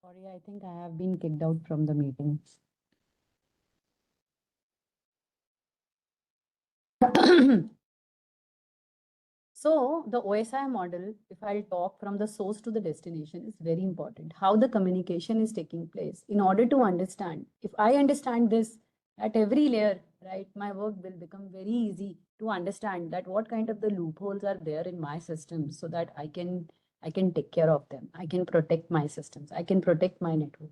Sorry, I think I have been kicked out from the meeting. So the OSI model, if I'll talk from the source to the destination, is very important. How the communication is taking place in order to understand. If I understand this at every layer, right, my work will become very easy to understand that what kind of the loopholes are there in my system so that I can take care of them. I can protect my systems. I can protect my network,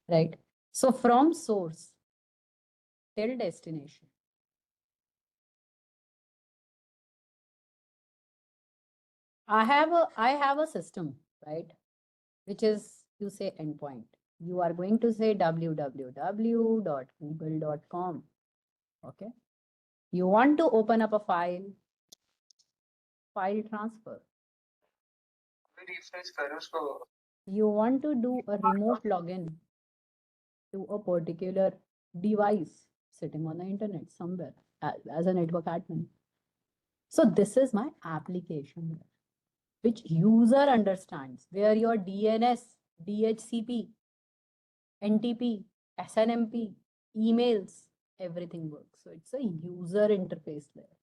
right? So from source till destination. I have a system, right? Which is you say endpoint. You are going to say www.google.com. Okay. You want to open up a file transfer. You want to do a remote login to a particular device sitting on the internet somewhere as a network admin. So this is my application which user understands, where your DNS, DHCP, NTP, SNMP, emails, everything works. So it's a user interface layer.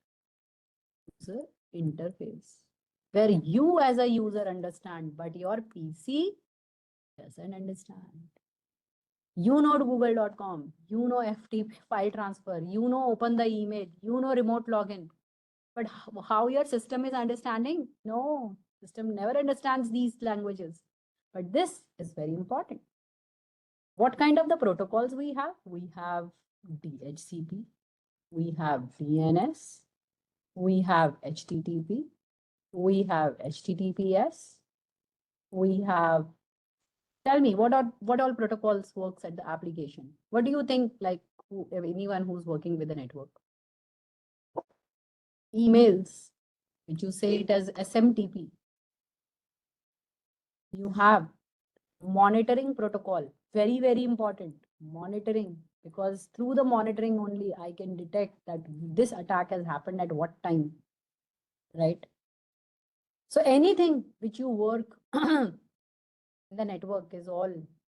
User interface where you as a user understand, but your PC doesn't understand. You know google.com, you know FTP file transfer, you know open the email, you know remote login. But how your system is understanding? No, system never understands these languages. But this is very important. What kind of the protocols we have? We have DHCP, we have DNS, we have HTTP, we have HTTPS, we have. Tell me what all protocols works at the application. What do you think? Like anyone who's working with a network, emails, which you say it as SMTP. You have monitoring protocol, very important. Monitoring, because through the monitoring only I can detect that this attack has happened at what time, right? So anything which you work in the network is all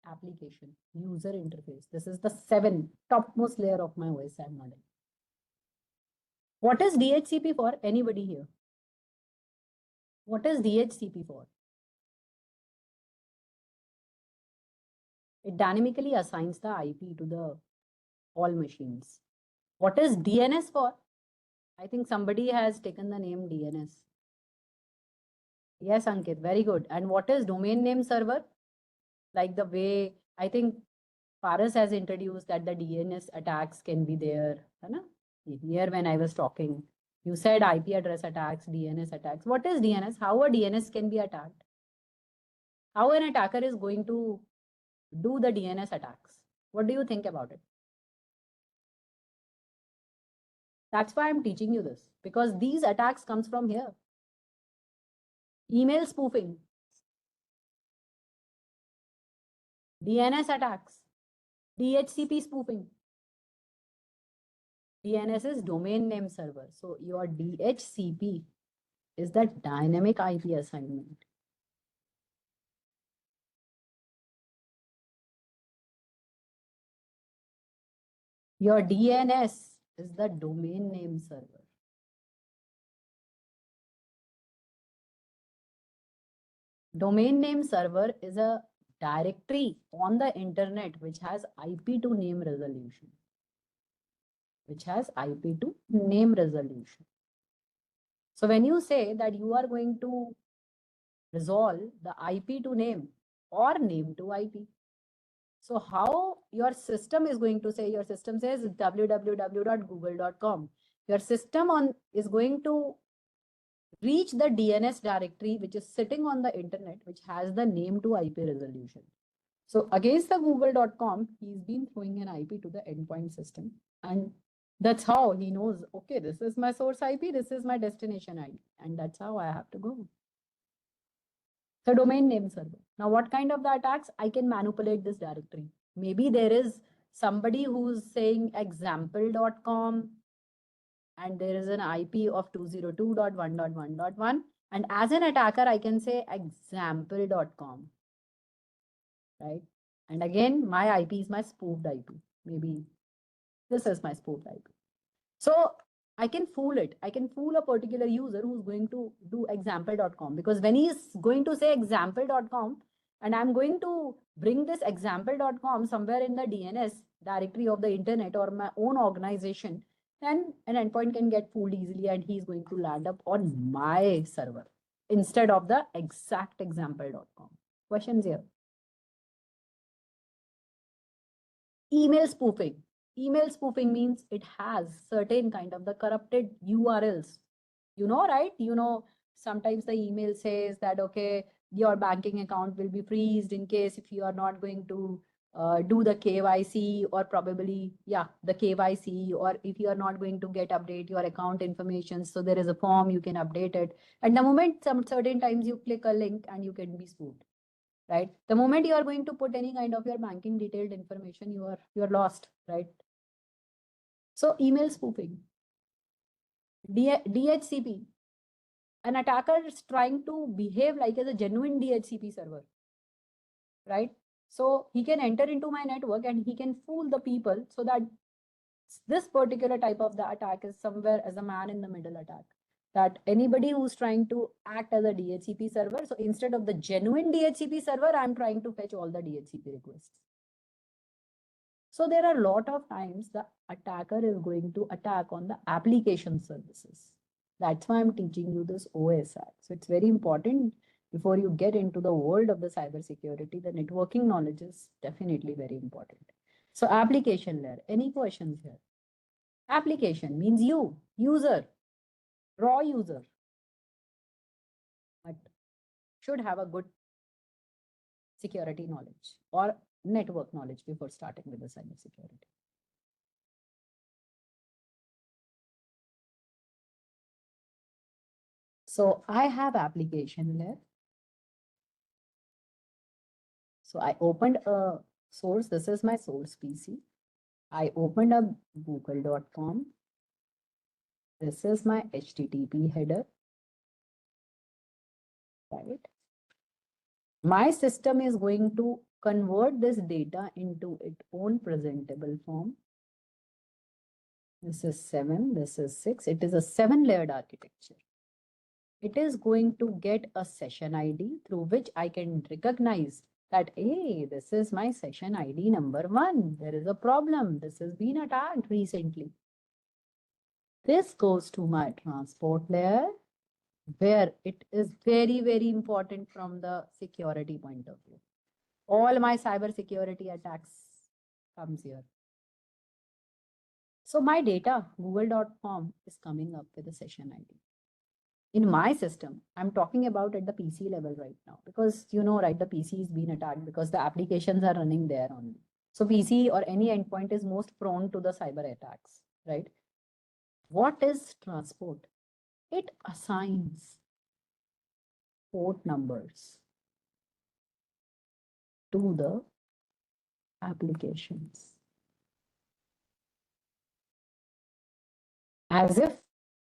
application, user interface. This is the 7 topmost layer of my OSI model. What is DHCP for? Anybody here? What is DHCP for? It dynamically assigns the IP to the all machines. What is DNS for? I think somebody has taken the name DNS. Yes, Ankit, very good. And what is domain name server? Like the way I think Paras has introduced that the DNS attacks can be there. Here when I was talking, you said IP address attacks, DNS attacks. What is DNS? How a DNS can be attacked? How an attacker is going to do the DNS attacks? What do you think about it? That's why I'm teaching you this, because these attacks comes from here. Email spoofing, DNS attacks, DHCP spoofing. DNS is domain name server. So your DHCP is that dynamic IP assignment. Your DNS is the domain name server. Domain name server is a directory on the internet which has IP to name resolution. So when you say that you are going to resolve the IP to name or name to IP, so how your system is going to say, your system says www.google.com. Your system is going to reach the DNS directory which is sitting on the internet, which has the name to IP resolution. So against the google.com, he's been throwing an IP to the endpoint system. And that's how he knows, okay, this is my source IP, this is my destination ID. And that's how I have to go. The domain name server. Now, what kind of the attacks? I can manipulate this directory. Maybe there is somebody who's saying example.com and there is an IP of 202.1.1.1. And as an attacker, I can say example.com. right? And again, my IP is my spoofed IP. Maybe this is my spoofed IP. So I can fool it. I can fool a particular user who's going to do example.com, because when he's going to say example.com and I'm going to bring this example.com somewhere in the DNS directory of the internet or my own organization, then an endpoint can get fooled easily and he's going to land up on my server instead of the exact example.com. Questions here? Email spoofing. Email spoofing means it has certain kind of the corrupted URLs. You know, right? You know, sometimes the email says that, okay, your banking account will be freezed in case if you are not going to do the KYC, or probably, yeah, the KYC, or if you are not going to get update your account information. So there is a form, you can update it. And the moment some certain times you click a link and you can be spoofed, right? The moment you are going to put any kind of your banking detailed information, you are lost, right? So email spoofing, DHCP, an attacker is trying to behave like as a genuine DHCP server, right? So he can enter into my network and he can fool the people so that this particular type of the attack is somewhere as a man in the middle attack. That anybody who's trying to act as a DHCP server, so instead of the genuine DHCP server, I'm trying to fetch all the DHCP requests. So there are a lot of times the attacker is going to attack on the application services. That's why I'm teaching you this OSI. So it's very important before you get into the world of the cybersecurity, the networking knowledge is definitely very important. So application layer, any questions here? Application means you, user, raw user, but should have a good security knowledge or network knowledge before starting with the cybersecurity. So I have application layer. So I opened a source. This is my source PC. I opened up google.com. This is my HTTP header, right? My system is going to convert this data into its own presentable form. This is 7, this is 6. It is a 7-layered architecture. It is going to get a session ID through which I can recognize that, hey, this is my session ID number 1. There is a problem. This has been attacked recently. This goes to my transport layer, where it is very, very important from the security point of view. All my cyber security attacks comes here. So my data, google.com, is coming up with a session ID. In my system, I'm talking about at the PC level right now, because you know, right, the PC is being attacked because the applications are running there only. So PC or any endpoint is most prone to the cyber attacks, right? What is transport? It assigns port numbers to the applications as if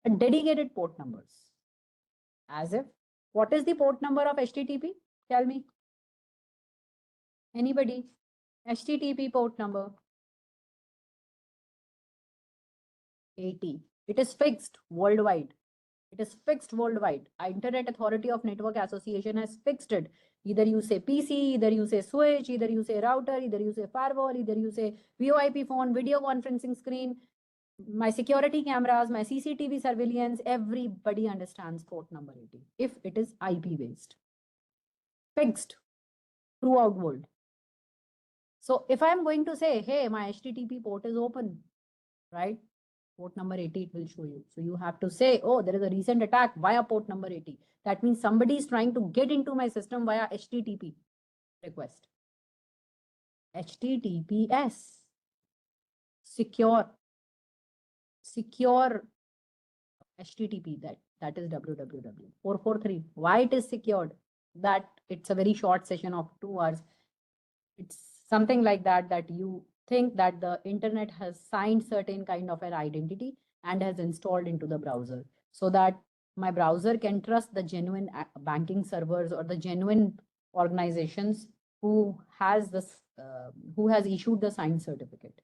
a dedicated port numbers. As if, what is the port number of HTTP? Tell me. Anybody? HTTP port number 80. It is fixed worldwide. It is fixed worldwide. Internet Authority of Network Association has fixed it. Either you say PC, either you say switch, either you say router, either you say firewall, either you say VoIP phone, video conferencing screen, my security cameras, my CCTV surveillance, everybody understands port number 80 if it is IP based. Fixed throughout world. So if I'm going to say, hey, my HTTP port is open, right? Port number 80, it will show you. So you have to say, oh, there is a recent attack via port number 80. That means somebody is trying to get into my system via HTTP request. HTTPS. Secure HTTP, that is www. 443. Why it is secured? That it's a very short session of 2 hours. It's something like that you think that the internet has signed certain kind of an identity and has installed into the browser, so that my browser can trust the genuine banking servers or the genuine organizations who has this, who has issued the signed certificate.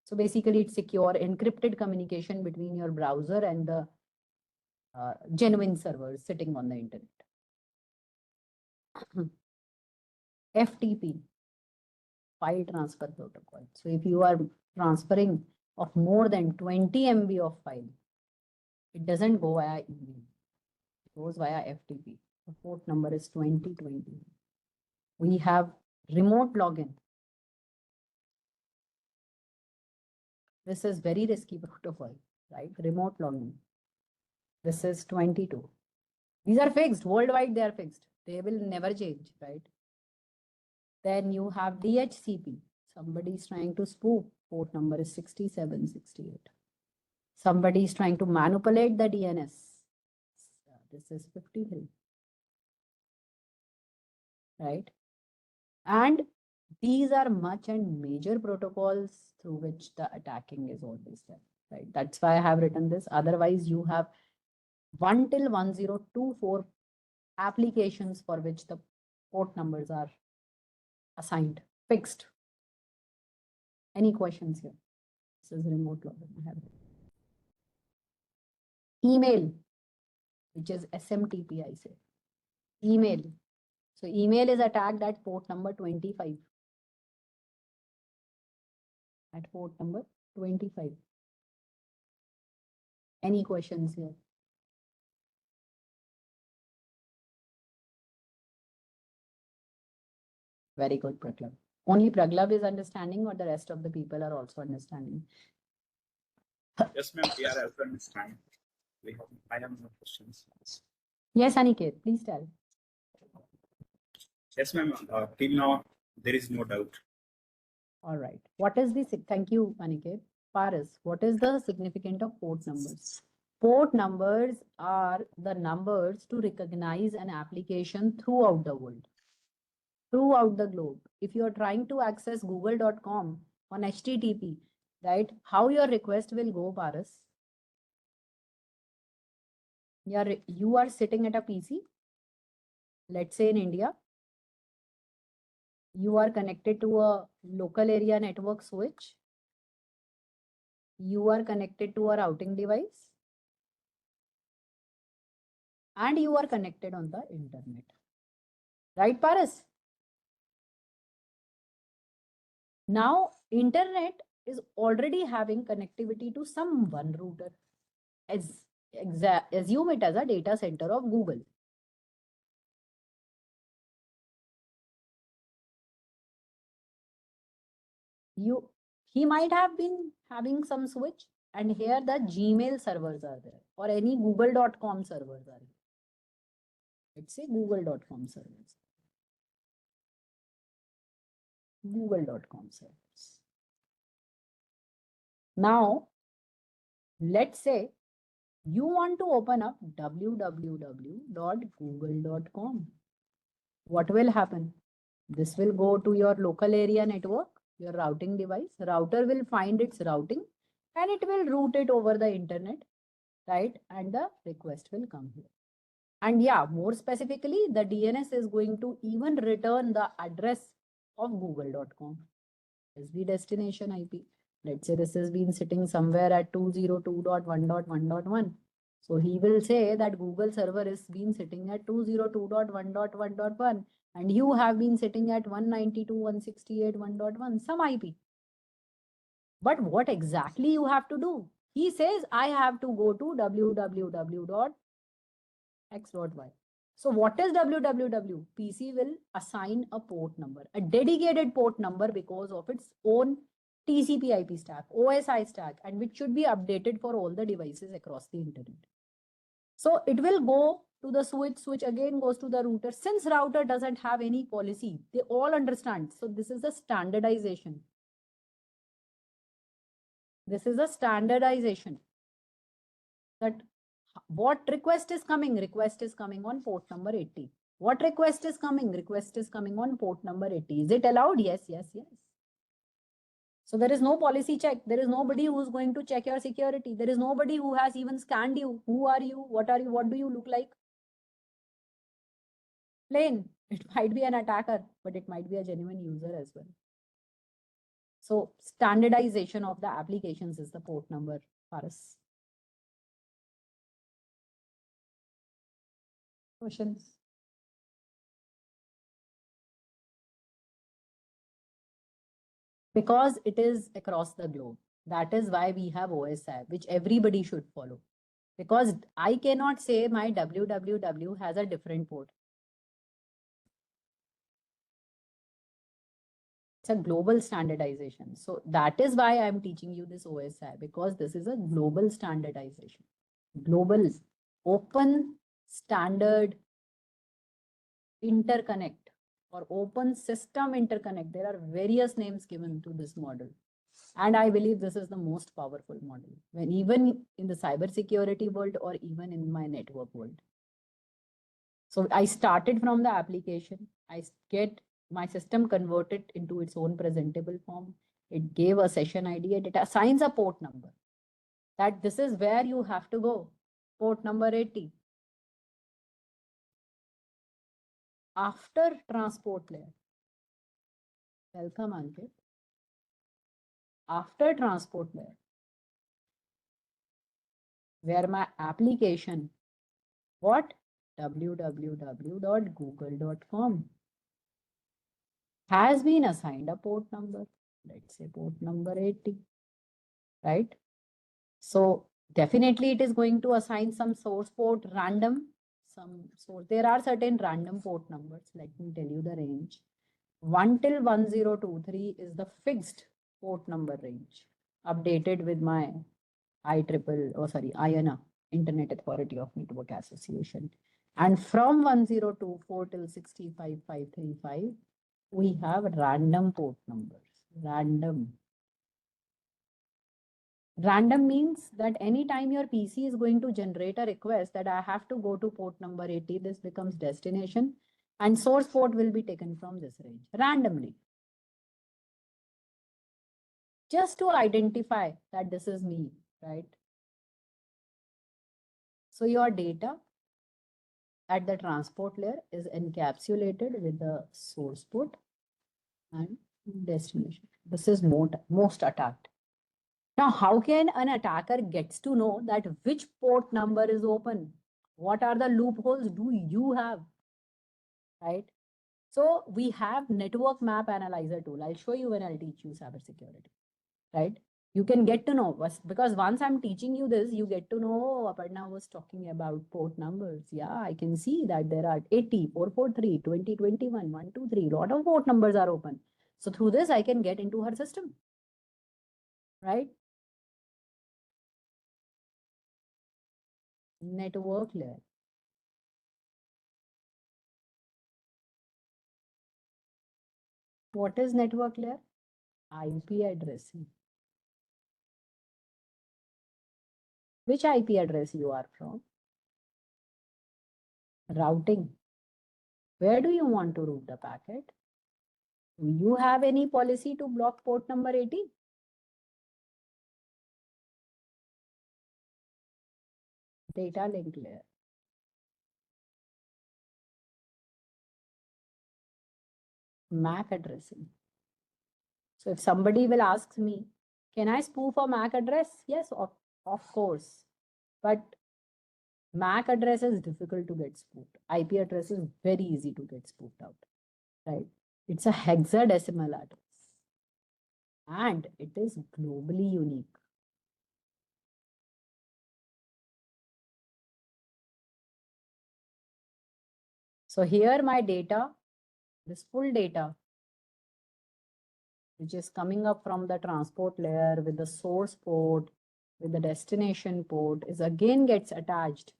So basically, it's secure encrypted communication between your browser and the genuine servers sitting on the internet. FTP, file transfer protocol. So if you are transferring of more than 20 MB of file, it doesn't go via email. It goes via FTP. The port number is 2020. We have remote login. This is very risky protocol, right? Remote login. This is 22. These are fixed. Worldwide, they are fixed. They will never change, right? Then you have DHCP. Somebody is trying to spoof. Port number is 6768. Somebody is trying to manipulate the DNS. This is 53. Right? And these are much and major protocols through which the attacking is always done. Right? That's why I have written this. Otherwise, you have 1 till 1024 applications for which the port numbers are assigned, fixed. Any questions here? This is remote login. I have email, which is SMTP, I say. Email. So email is attacked at port number 25. At port number 25. Any questions here? Very good, Praglab. Only Praglab is understanding, or the rest of the people are also understanding? Yes, ma'am, we are also understanding. I have no questions. Yes, Aniket, please tell. Yes, ma'am. Till now, there is no doubt. All right. What is the, thank you, Aniket. Paras, what is the significance of port numbers? Port numbers are the numbers to recognize an application throughout the world, throughout the globe. If you are trying to access google.com on HTTP, right, how your request will go, Paras? You are sitting at a PC, let's say in India. You are connected to a local area network switch. You are connected to a routing device. And you are connected on the internet. Right, Paras? Now, internet is already having connectivity to some one router. Assume it as a data center of Google. He might have been having some switch, and here the Gmail servers are there, or any google.com servers are there. Let's say google.com servers. Google.com servers. Now, let's say you want to open up www.google.com. What will happen? This will go to your local area network, your routing device. Router will find its routing and it will route it over the internet, right? And the request will come here. And yeah, more specifically, the DNS is going to even return the address of google.com as the destination IP. Let's say this has been sitting somewhere at 202.1.1.1. So he will say that Google server is been sitting at 202.1.1.1 and you have been sitting at 192.168.1.1, some IP. But what exactly you have to do? He says, I have to go to www.x.y. So what is www? PC will assign a port number, a dedicated port number because of its own TCP IP stack, OSI stack, and which should be updated for all the devices across the internet. So it will go to the switch again goes to the router. Since router doesn't have any policy, they all understand. So this is a standardization. This is a standardization. That what request is coming? Request is coming on port number 80. What request is coming? Request is coming on port number 80. Is it allowed? Yes, yes, yes. So there is no policy check. There is nobody who's going to check your security. There is nobody who has even scanned you. Who are you? What are you? What do you look like? Plain. It might be an attacker, but it might be a genuine user as well. So standardization of the applications is the port number for us. Questions? Because it is across the globe. That is why we have OSI, which everybody should follow. Because I cannot say my www has a different port. It's a global standardization. So that is why I'm teaching you this OSI, because this is a global standardization. Global, open, standard, interconnect or open system interconnect. There are various names given to this model. And I believe this is the most powerful model, when even in the cybersecurity world or even in my network world. So I started from the application. I get my system converted into its own presentable form. It gave a session ID and it assigns a port number. That this is where you have to go. Port number 80. After transport layer. Welcome, Ankit. After transport layer, where my application, what? www.google.com has been assigned a port number. Let's say port number 80, right? So definitely it is going to assign some source port random, some source. There are certain random port numbers. Let me tell you the range. 1 till 1023 is the fixed port number range, updated with my INA, Internet Authority of Network Association. And from 1024 till 65535, we have random port numbers. Random. Random means that anytime your PC is going to generate a request that I have to go to port number 80, this becomes destination and source port will be taken from this range randomly. Just to identify that this is me, right? So your data at the transport layer is encapsulated with the source port and destination. This is most attacked. Now, how can an attacker gets to know that which port number is open? What are the loopholes do you have, right? So we have network map analyzer tool. I'll show you when I'll teach you cybersecurity, right? You can get to know, because once I'm teaching you this, you get to know, oh, Aparna was talking about port numbers. Yeah, I can see that there are 80, 443, 20, 21, 123, lot of port numbers are open. So through this, I can get into her system, right? Network layer. What is network layer? IP addressing. Which IP address you are from? Routing. Where do you want to route the packet? Do you have any policy to block port number 80? Data link layer. MAC addressing. So if somebody will ask me, can I spoof a MAC address? Yes, of course. But MAC address is difficult to get spoofed. IP address is very easy to get spoofed out, right? It's a hexadecimal address and it is globally unique. So here my data, this full data, which is coming up from the transport layer with the source port, with the destination port, is again gets attached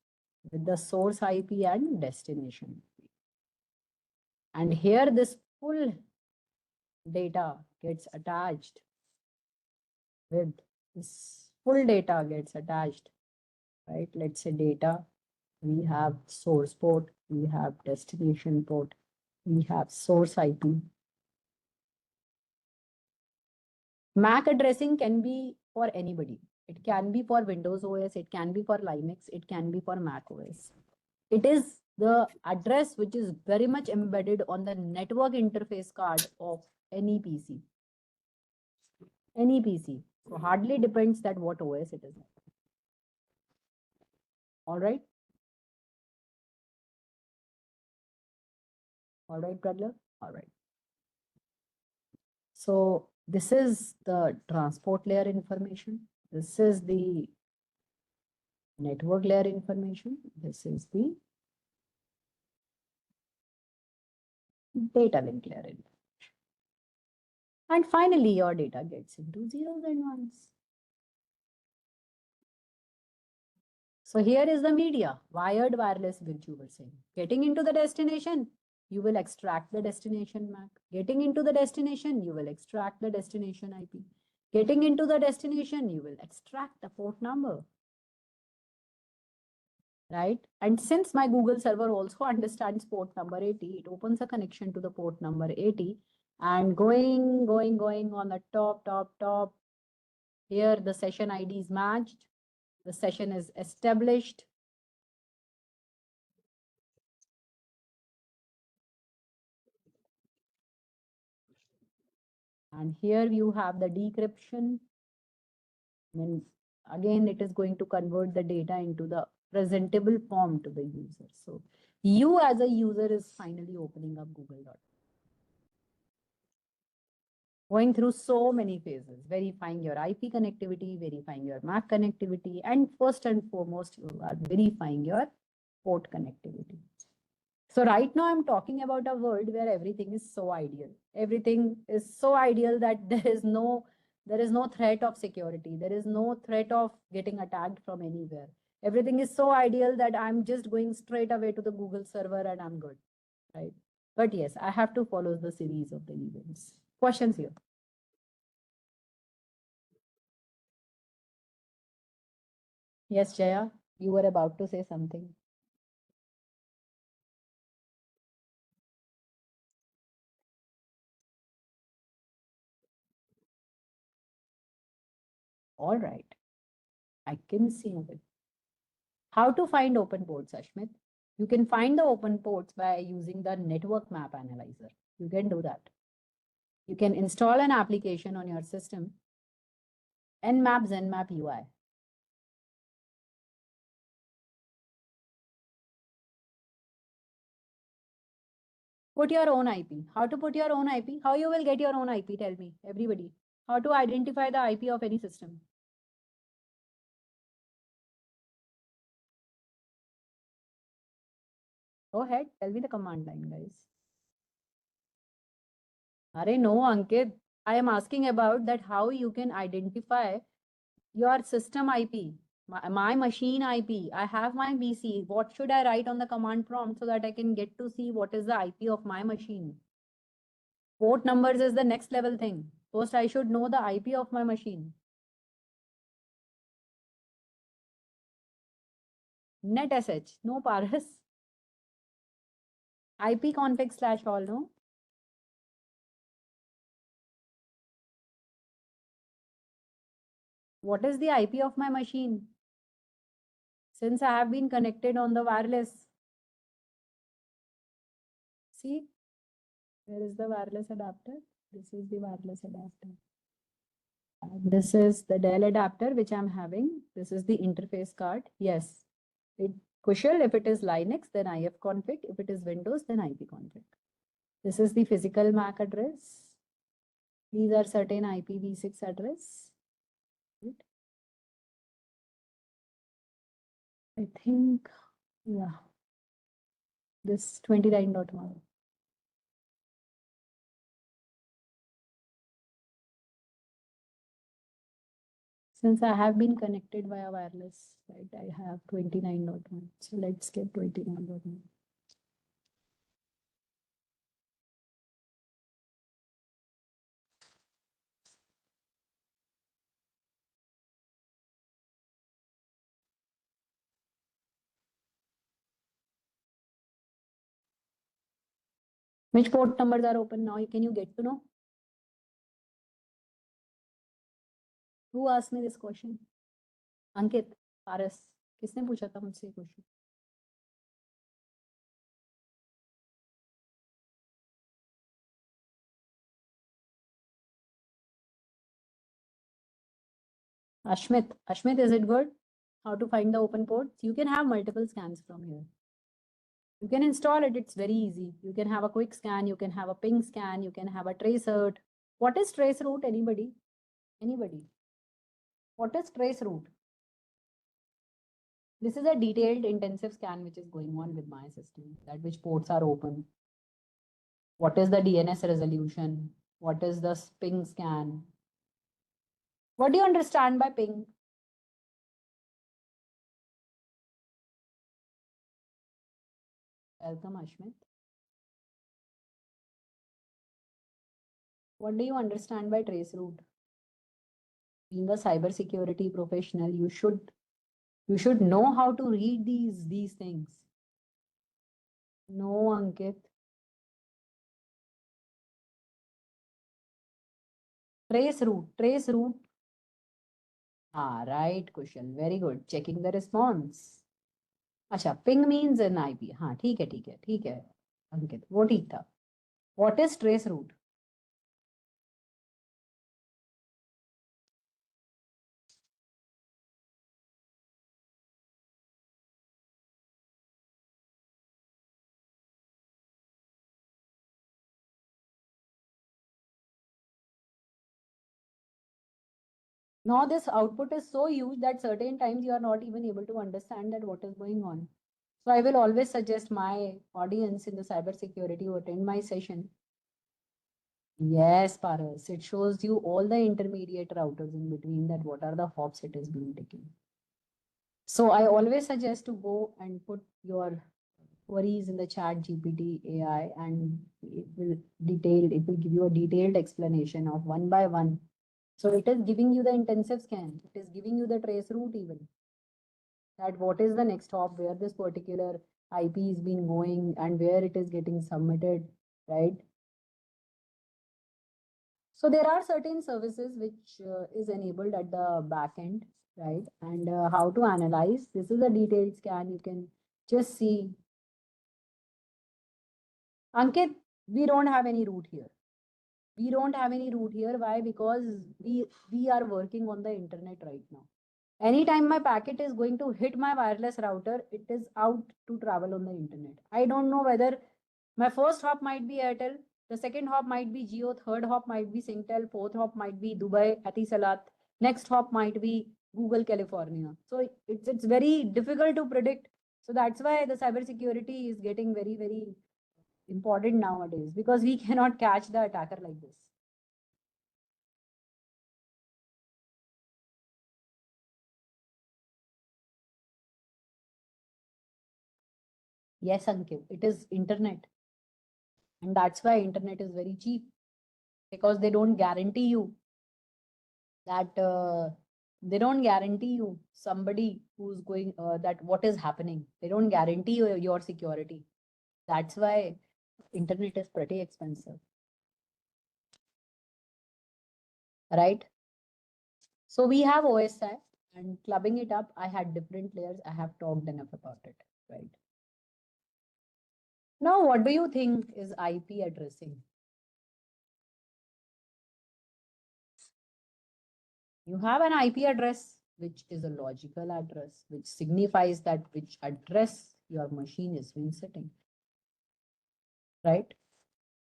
with the source IP and destination. And here this full data gets attached with this full data gets attached, right? Let's say data, we have source port, we have destination port, we have source IP. MAC addressing can be for anybody. It can be for Windows OS, it can be for Linux, it can be for Mac OS. It is the address which is very much embedded on the network interface card of any PC. Any PC. So hardly depends that what OS it is. All right. All right, Pradla. All right. So this is the transport layer information. This is the network layer information. This is the data link layer information. And finally, your data gets into zeros and ones. So here is the media, wired, wireless, which you were saying. Getting into the destination, you will extract the destination MAC. Getting into the destination, you will extract the destination IP. Getting into the destination, you will extract the port number. Right? And since my Google server also understands port number 80, it opens a connection to the port number 80 and going on the top. Here the session ID is matched. The session is established. And here you have the decryption. Then again, it is going to convert the data into the presentable form to the user. So you as a user is finally opening up Google. Going through so many phases, verifying your IP connectivity, verifying your MAC connectivity, and first and foremost, you are verifying your port connectivity. So right now I'm talking about a world where everything is so ideal. Everything is so ideal that there is no threat of security. There is no threat of getting attacked from anywhere. Everything is so ideal that I'm just going straight away to the Google server and I'm good, right? But yes, I have to follow the series of the events. Questions here? Yes, Jaya, you were about to say something. All right, I can see it. How to find open ports, Ashmit? You can find the open ports by using the network map analyzer. You can do that. You can install an application on your system, Nmap Zenmap UI. Put your own IP. How to put your own IP? How you will get your own IP? Tell me, everybody. How to identify the IP of any system? Go ahead, tell me the command line, guys. Are no, Ankit. I am asking about that how you can identify your system IP, my machine IP. I have my PC. What should I write on the command prompt so that I can get to see what is the IP of my machine? Port numbers is the next level thing. First, I should know the IP of my machine. Net SH, no Paras. IP config slash all, no? What is the IP of my machine? Since I have been connected on the wireless. See, where is the wireless adapter? This is the wireless adapter. This is the Dell adapter which I'm having. This is the interface card. Yes, it Kushal, if it is Linux, then ifconfig. If it is Windows, then ipconfig. This is the physical MAC address. These are certain IPv6 address. Right. I think, yeah, this 29.1. Since I have been connected via wireless, right, I have 29.1. So let's get 29.1. Which port numbers are open now? Can you get to know? Who asked me this question? अंकित पारस किसने पूछा था मुझसे question Ashmit, is it good? How to find the open ports? You can have multiple scans from here. You can install it. It's very easy. You can have a quick scan. You can have a ping scan. You can have a trace route. What is trace route? Anybody? Anybody? What is trace route? This is a detailed intensive scan which is going on with my system, that which ports are open. What is the DNS resolution? What is the ping scan? What do you understand by ping? Welcome, Ashmit. What do you understand by trace route? Being a cybersecurity professional, you should know how to read these things. No, Ankit. Trace route. Ah, right, Kushal. Very good. Checking the response. अच्छा, ping means N IP. हाँ, ठीक है, ठीक है, ठीक है, अंकित, वो ठीक था. What is trace root? Now this output is so huge that certain times you are not even able to understand that what is going on. So I will always suggest my audience in the cybersecurity who attend my session. Yes, Paras, it shows you all the intermediate routers in between, that what are the hops it is being taken. So I always suggest to go and put your queries in the chat GPT AI, and it will give you a detailed explanation of one by one. So it is giving you the intensive scan. It is giving you the trace route even, that what is the next hop, where this particular IP is being going and where it is getting submitted, right? So there are certain services which is enabled at the back end, right? And how to analyze. This is a detailed scan. You can just see. Ankit, we don't have any route here. We don't have any route here. Why? Because we are working on the internet right now. Anytime my packet is going to hit my wireless router, it is out to travel on the internet. I don't know whether my first hop might be Airtel, the second hop might be Geo, third hop might be Singtel, fourth hop might be Dubai, Etisalat, next hop might be Google, California. So it's very difficult to predict. So that's why the cybersecurity is getting very, very important nowadays, because we cannot catch the attacker like this. Yes, Ankit, it is internet. And that's why internet is very cheap, because they don't guarantee you that they don't guarantee you somebody who's going that what is happening. They don't guarantee you your security. That's why internet is pretty expensive, right? So we have OSI, and clubbing it up, I had different layers. I have talked enough about it, right? Now, what do you think is IP addressing? You have an IP address, which is a logical address, which signifies that which address your machine is been sitting, right?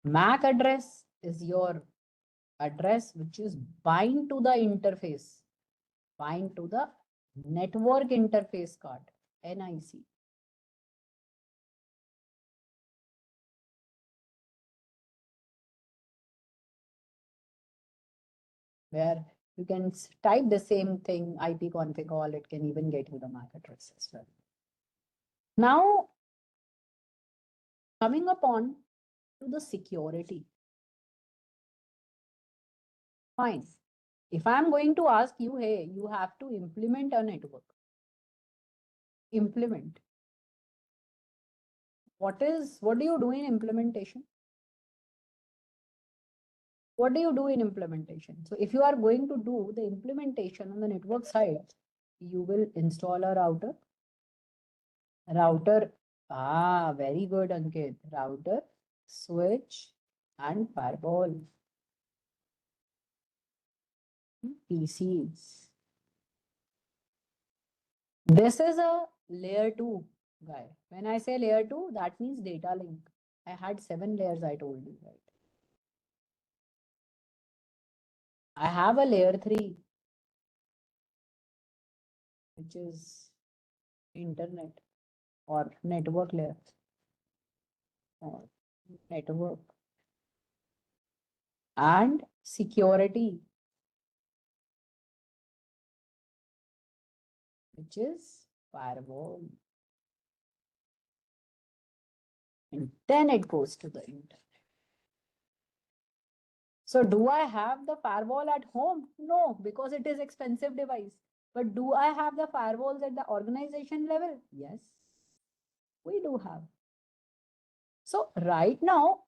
MAC address is your address which is bind to the interface, bind to the network interface card, NIC. Where you can type the same thing, IP config all, it can even get you the MAC address as well. Now, coming upon to the security. Fine. If I'm going to ask you, hey, you have to implement a network. Implement. What do you do in implementation? What do you do in implementation? So if you are going to do the implementation on the network side, you will install a router. Very good, Ankit. Router, switch, and firewall. PCs. This is a layer 2 guy. When I say layer 2, that means data link. I had 7 layers, I told you, right? I have a layer 3, which is internet or network layer or network and security, which is firewall. And then it goes to the internet. So do I have the firewall at home? No, because it is expensive device. But do I have the firewalls at the organization level? Yes, we do have. So right now,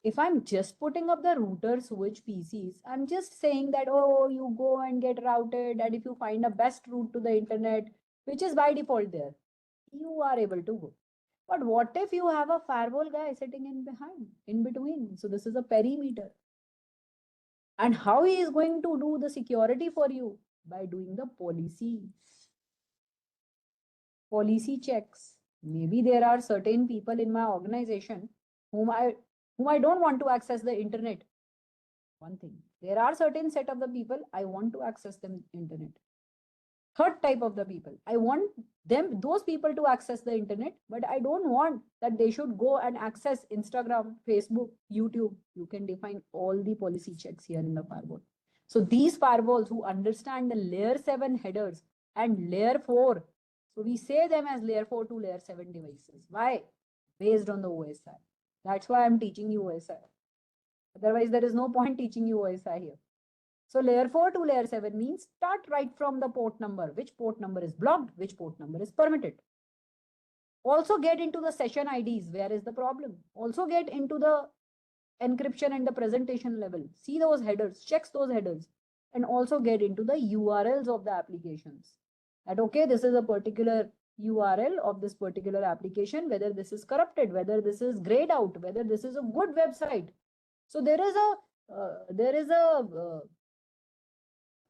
if I'm just putting up the router switch PCs, I'm just saying that, oh, you go and get routed. And if you find a best route to the internet, which is by default there, you are able to go. But what if you have a firewall guy sitting in behind, in between? So this is a perimeter. And how he is going to do the security for you? By doing the policy checks. Maybe there are certain people in my organization whom I whom I don't want to access the internet. One thing. There are certain set of the people I want to access them internet. Third type of the people, I want those people to access the internet, but I don't want that they should go and access Instagram, Facebook, YouTube. You can define all the policy checks here in the firewall. So these firewalls who understand the layer 7 headers and layer 4, so we say them as layer 4 to layer 7 devices. Why? Based on the OSI. That's why I'm teaching you OSI. Otherwise there is no point teaching you OSI here. So layer 4 to layer 7 means start right from the port number, which port number is blocked, which port number is permitted. Also get into the session IDs, where is the problem. Also get into the encryption and the presentation level. See those headers, checks those headers, and also get into the URLs of the applications. That okay, this is a particular URL of this particular application, whether this is corrupted, whether this is grayed out, whether this is a good website. So there is a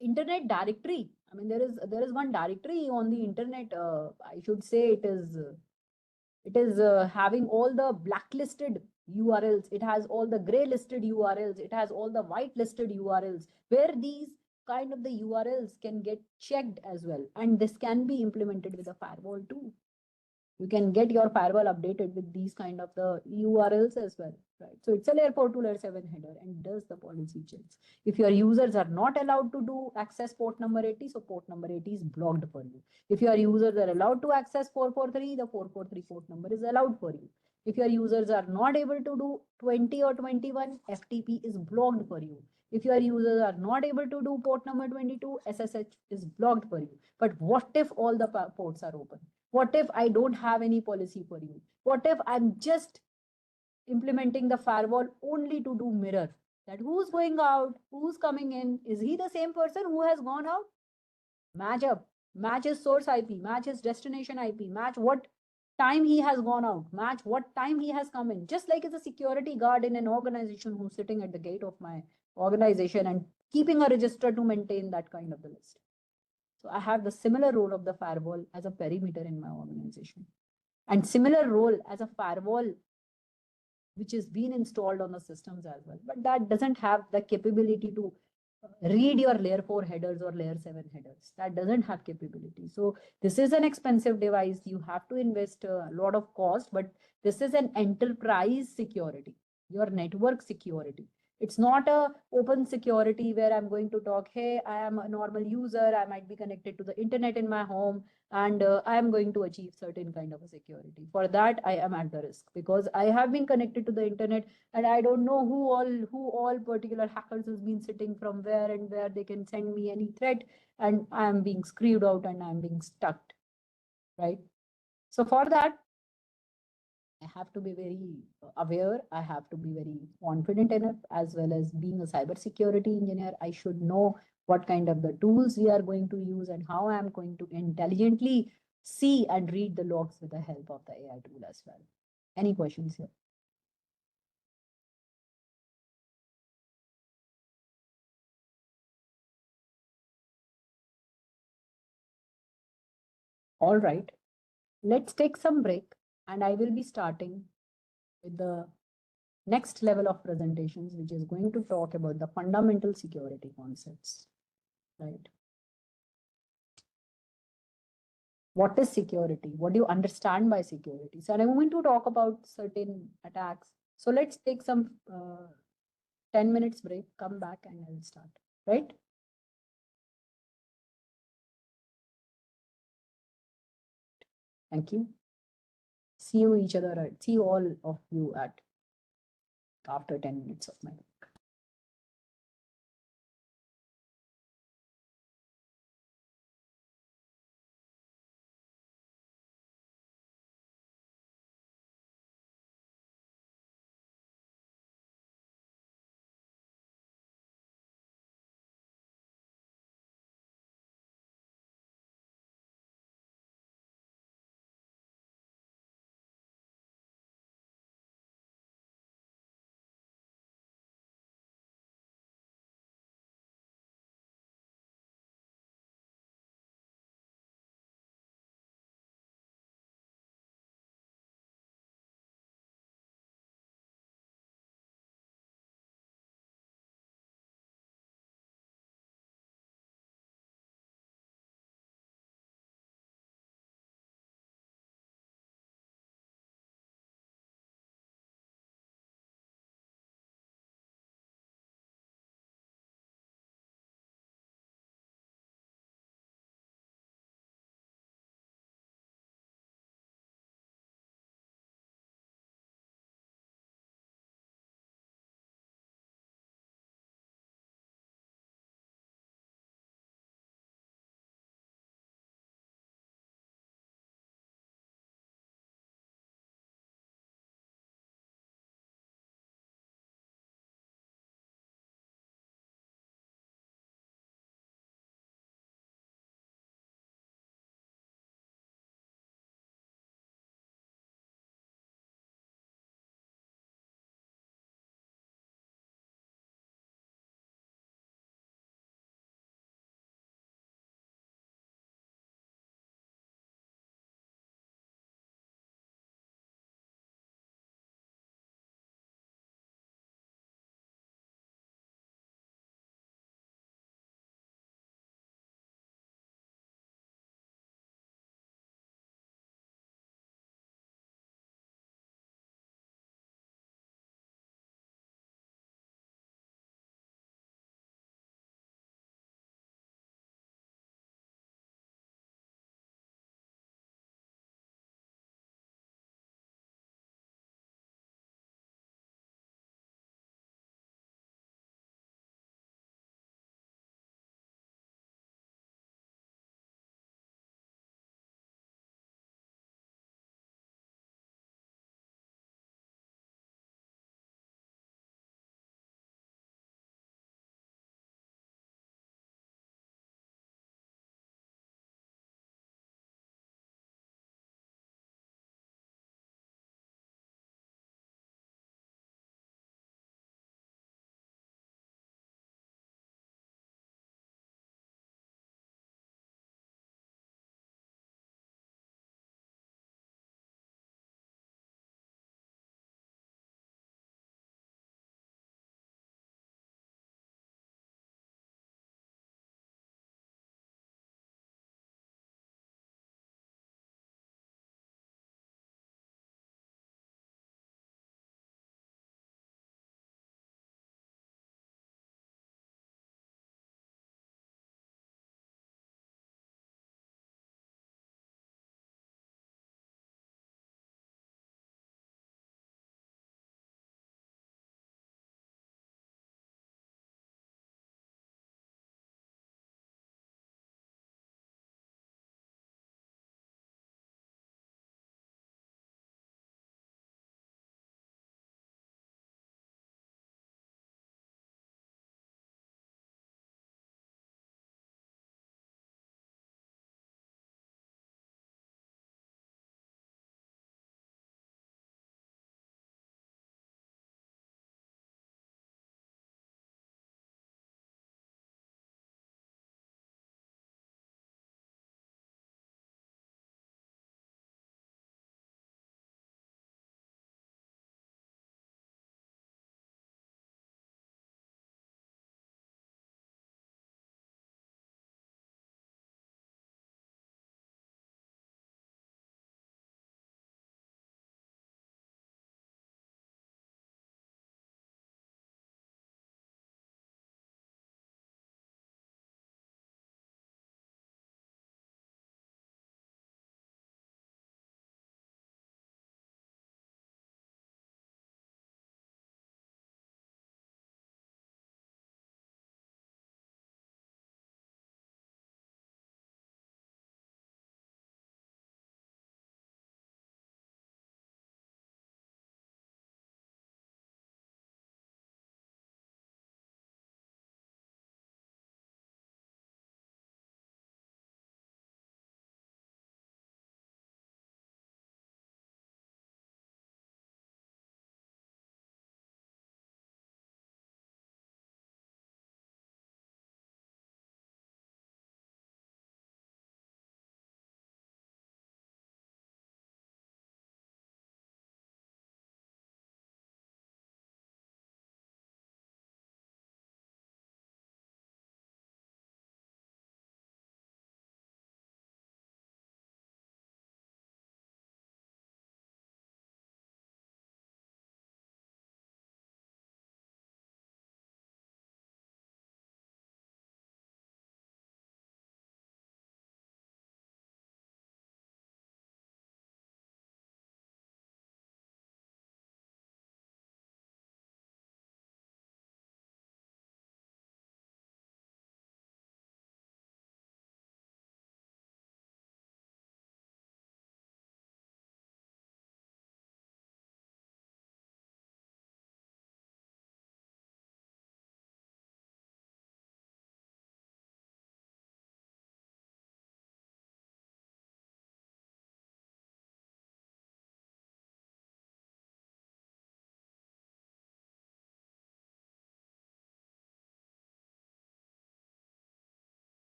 internet directory. I mean, there is one directory on the internet. I should say it is having all the blacklisted URLs. It has all the gray listed URLs. It has all the white listed URLs, where these kind of the URLs can get checked as well. And this can be implemented with a firewall too. You can get your firewall updated with these kind of the URLs as well, right? So it's a layer 4 to layer 7 header and does the policy checks. If your users are not allowed to do access port number 80, so port number 80 is blocked for you. If your users are allowed to access 443, the 443 port number is allowed for you. If your users are not able to do 20 or 21, FTP is blocked for you. If your users are not able to do port number 22, SSH is blocked for you. But what if all the ports are open? What if I don't have any policy for you? What if I'm just implementing the firewall only to do mirror? That who's going out, who's coming in? Is he the same person who has gone out? Match up, match his source IP, match his destination IP, match what time he has gone out, match what time he has come in. Just like as a security guard in an organization who's sitting at the gate of my organization and keeping a register to maintain that kind of the list. So I have the similar role of the firewall as a perimeter in my organization, and similar role as a firewall which is being installed on the systems as well. But that doesn't have the capability to read your layer 4 headers or layer 7 headers. That doesn't have capability. So this is an expensive device. You have to invest a lot of cost, but this is an enterprise security, your network security. It's not a open security where I'm going to talk, hey, I am a normal user, I might be connected to the internet in my home, and I am going to achieve certain kind of a security. For that, I am at the risk because I have been connected to the internet and I don't know who all particular hackers has been sitting from where and where they can send me any threat, and I am being screwed out and I'm being stuck, right? So for that, I have to be very aware. I have to be very confident enough, as well as being a cybersecurity engineer. I should know what kind of the tools we are going to use and how I am going to intelligently see and read the logs with the help of the AI tool as well. Any questions here? All right, let's take some break, and I will be starting with the next level of presentations, which is going to talk about the fundamental security concepts, right? What is security? What do you understand by security? So I'm going to talk about certain attacks. So let's take some 10 minutes break, come back, and I'll start, right? Thank you. See you all of you at after 10 minutes of my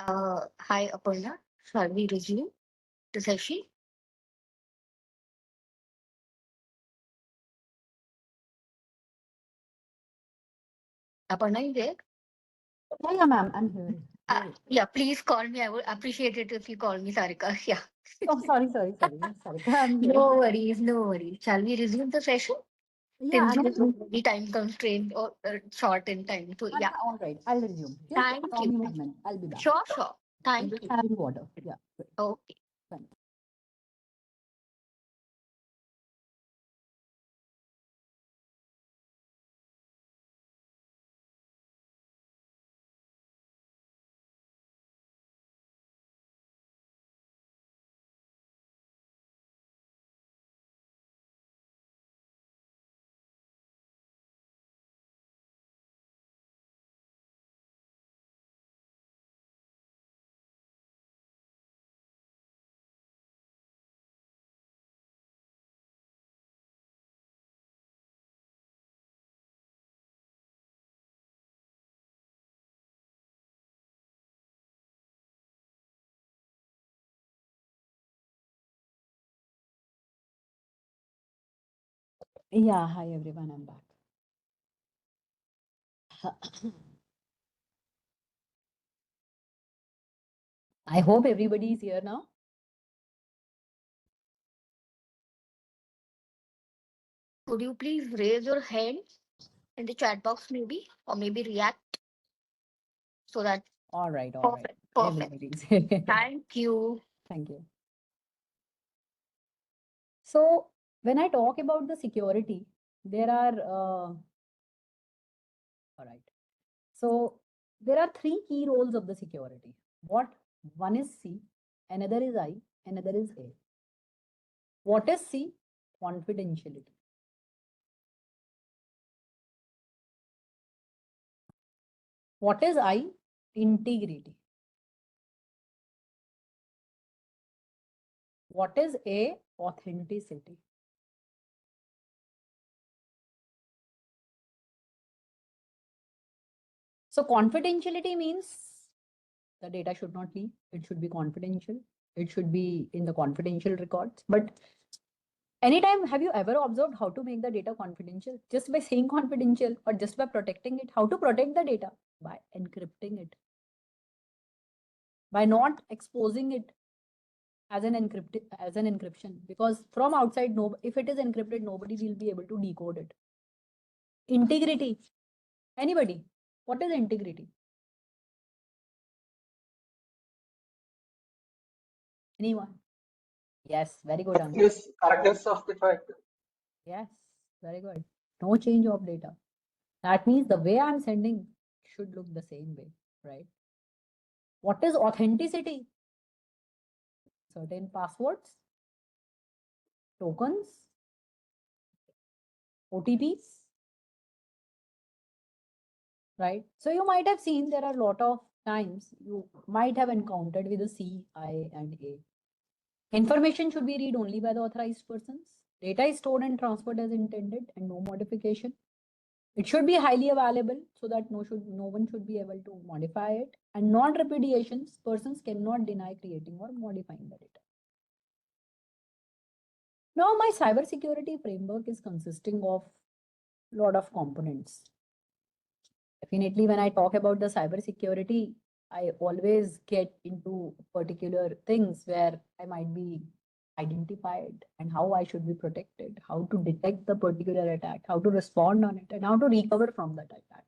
Hi, Aparna. Shall we resume the session? Aparna, you there? Yeah, ma'am, I'm here. Yeah, please call me. I would appreciate it if you call me Sarika. Yeah. Oh, sorry. Sorry, I'm here. No worries, no worries. Shall we resume the session? Yeah, Since I'm there's ready. the time constraint or short in time. So, yeah. All right, I'll resume. Just Thank allow you. me 1 minute. I'll be back. Sure, sure. I'm Thank just you. having water. Yeah, good. Okay. Fine. Yeah, hi everyone, I'm back. I hope everybody is here now. Could you please raise your hand in the chat box, maybe, or maybe react so that All right, perfect, perfect. everybody's here. Thank you. Thank you. So, when I talk about the security, there are, all right. So, there are three key roles of the security. What? One is C, another is I, another is A. What is C? Confidentiality. What is I? Integrity. What is A? Authenticity. So confidentiality means the data should not leak. It should be confidential. It should be in the confidential records. But anytime, have you ever observed how to make the data confidential? Just by saying confidential or just by protecting it? How to protect the data? By encrypting it. By not exposing it as an encryption, because from outside, no, if it is encrypted, nobody will be able to decode it. Integrity. Anybody? What is integrity? Anyone? Yes, very good answer. Correctness of the fact. Yes, very good. No change of data. That means the way I'm sending should look the same way, right? What is authenticity? Certain passwords, tokens, OTPs, right? So you might have seen there are a lot of times you might have encountered with the C, I, and A. Information should be read only by the authorized persons. Data is stored and transferred as intended and no modification. It should be highly available so that no one should be able to modify it. And non-repudiations, persons cannot deny creating or modifying the data. Now, my cybersecurity framework is consisting of a lot of components. Definitely, when I talk about the cybersecurity, I always get into particular things where I might be identified and how I should be protected, how to detect the particular attack, how to respond on it, and how to recover from that attack.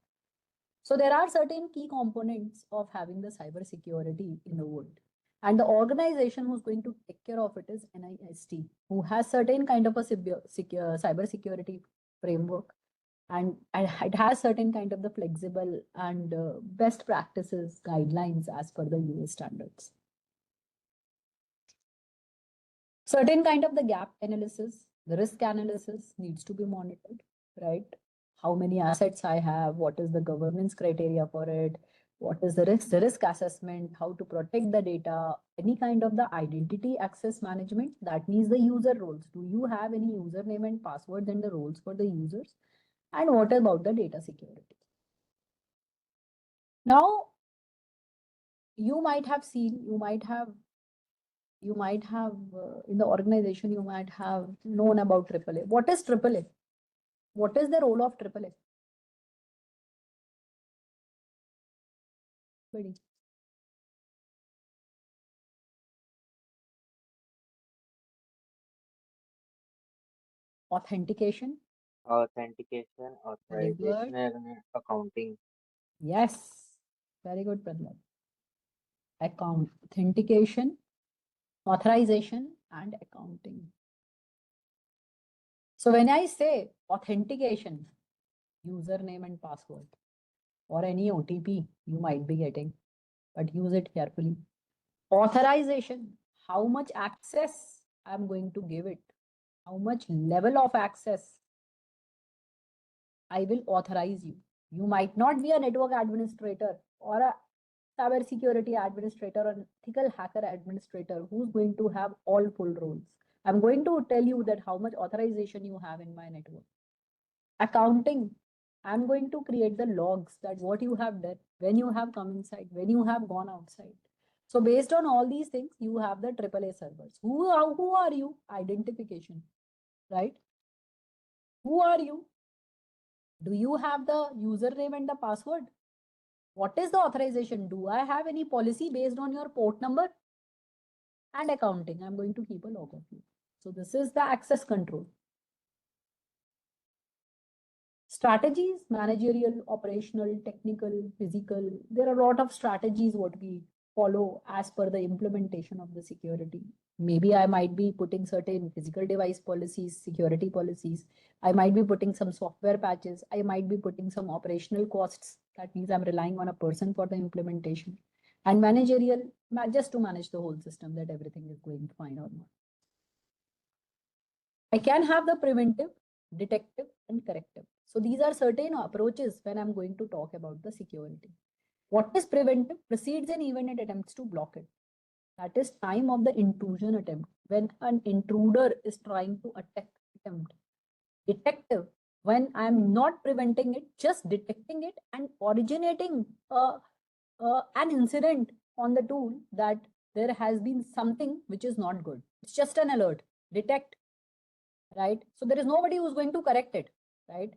So there are certain key components of having the cybersecurity in the world. And the organization who's going to take care of it is NIST, who has certain kind of a cybersecurity framework, and it has certain kind of the flexible and best practices guidelines as per the US standards. Certain kind of the gap analysis, the risk analysis needs to be monitored, right? How many assets I have, what is the governance criteria for it, what is the risk assessment, how to protect the data, any kind of the identity access management, that means the user roles. Do you have any username and passwords and the roles for the users? And what about the data security? Now, you might have seen, you might have in the organization, you might have known about AAA. What is AAA? What is the role of AAA? Very. Authentication. Authentication, Very good. authorization, and accounting. Yes. Very good, Pradhan. Authentication, authorization, and accounting. So when I say authentication, username and password, or any OTP you might be getting, but use it carefully. Authorization, how much access I'm going to give it, how much level of access I will authorize you. You might not be a network administrator or a cybersecurity administrator or an ethical hacker administrator who's going to have all full roles. I'm going to tell you that how much authorization you have in my network. Accounting, I'm going to create the logs that what you have done, when you have come inside, when you have gone outside. So based on all these things, you have the AAA servers. Who are you? Identification, right? Who are you? Do you have the username and the password? What is the authorization? Do I have any policy based on your port number? And accounting, I'm going to keep a log of you. So this is the access control. Strategies, managerial, operational, technical, physical. There are a lot of strategies what we follow as per the implementation of the security. Maybe I might be putting certain physical device policies, security policies. I might be putting some software patches. I might be putting some operational costs. That means I'm relying on a person for the implementation. And managerial, just to manage the whole system, that everything is going fine or not. I can have the preventive, detective, and corrective. So these are certain approaches when I'm going to talk about the security. What is preventive? Precedes an event and attempts to block it. That is time of the intrusion attempt, when an intruder is trying to attack attempt. Detective, when I'm not preventing it, just detecting it and originating an incident on the tool that there has been something which is not good. It's just an alert. Detect, right? So there is nobody who's going to correct it, right?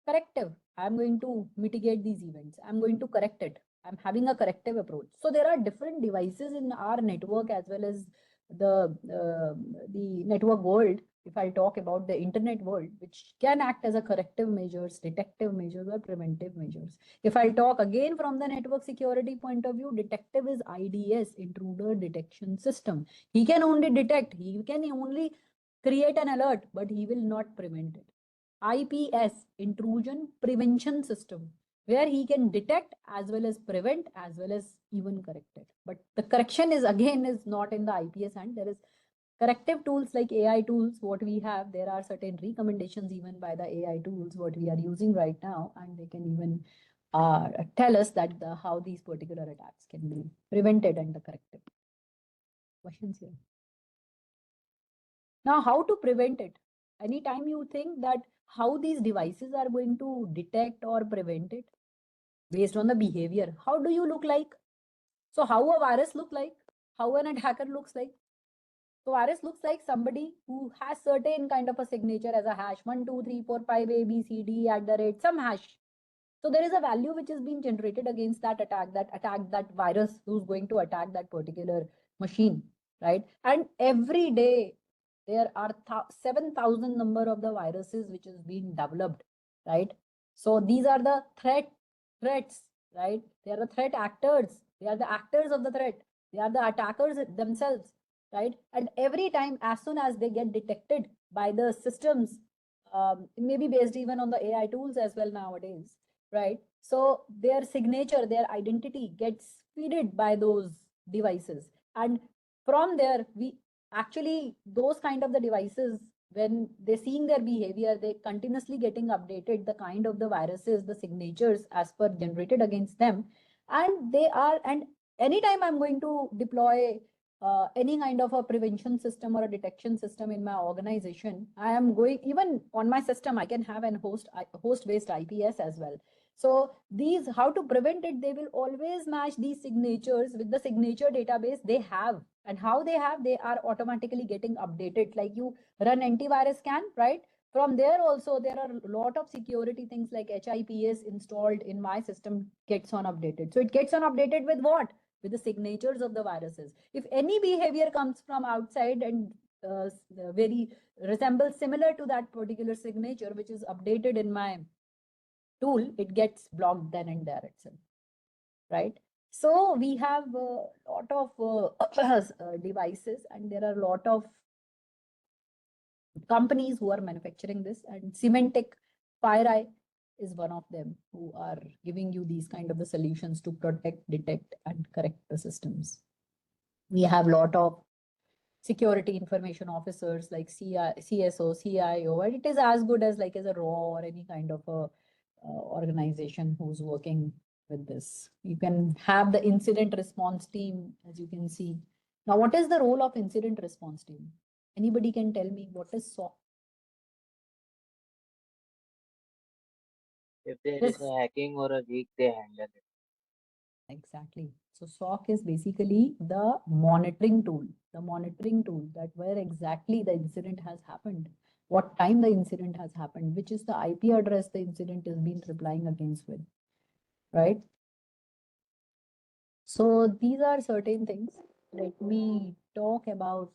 Corrective, I'm going to mitigate these events. I'm going to correct it. I'm having a corrective approach. So there are different devices in our network as well as the network world. If I talk about the internet world, which can act as a corrective measures, detective measures, or preventive measures. If I talk again from the network security point of view, detective is IDS, intruder detection system. He can only detect, he can only create an alert, but he will not prevent it. IPS, intrusion prevention system, where he can detect as well as prevent as well as even correct it. But the correction is again is not in the IPS hand. There is corrective tools like AI tools, what we have. There are certain recommendations even by the AI tools, what we are using right now, and they can even tell us that how these particular attacks can be prevented and the corrective. Questions here? Now, how to prevent it? Anytime you think that how these devices are going to detect or prevent it based on the behavior, how do you look like? So how a virus look like? How an attacker looks like? So virus looks like somebody who has certain kind of a signature as a hash 1, 2, 3, 4, 5, A, B, C, D @ some hash. So there is a value which is being generated against that that virus who's going to attack that particular machine, right? And every day there are 7,000 number of the viruses which is being developed, right? So these are the threats, right? They are the threat actors. They are the actors of the threat. They are the attackers themselves, right? And every time, as soon as they get detected by the systems, it may be based even on the AI tools as well nowadays, right? So their signature, their identity gets feeded by those devices. And from there, we actually, those kind of the devices, when they're seeing their behavior, they continuously getting updated, the kind of the viruses, the signatures as per generated against them. And they are, and anytime I'm going to deploy any kind of a prevention system or a detection system in my organization, I am going, even on my system, I can have an host-based IPS as well. So these, how to prevent it, they will always match these signatures with the signature database they have. And how they have, they are automatically getting updated. Like you run antivirus scan, right? From there also, there are a lot of security things like HIPS installed in my system gets on updated. So it gets on updated with what? With the signatures of the viruses. If any behavior comes from outside and very resembles similar to that particular signature, which is updated in my tool, it gets blocked then and there itself, right? So we have a lot of devices, and there are a lot of companies who are manufacturing this, and Symantec FireEye is one of them, who are giving you these kind of the solutions to protect, detect, and correct the systems. We have a lot of security information officers like CSO, CIO, and it is as good as like as a RAW or any kind of a organization who's working with this. You can have the incident response team, as you can see. Now, what is the role of incident response team? Anybody can tell me what is SOC? If there Yes. is a hacking or a leak, they handle it. Exactly. So SOC is basically the monitoring tool that where exactly the incident has happened, what time the incident has happened, which is the IP address the incident is being replying against with, right? So these are certain things. Let me talk about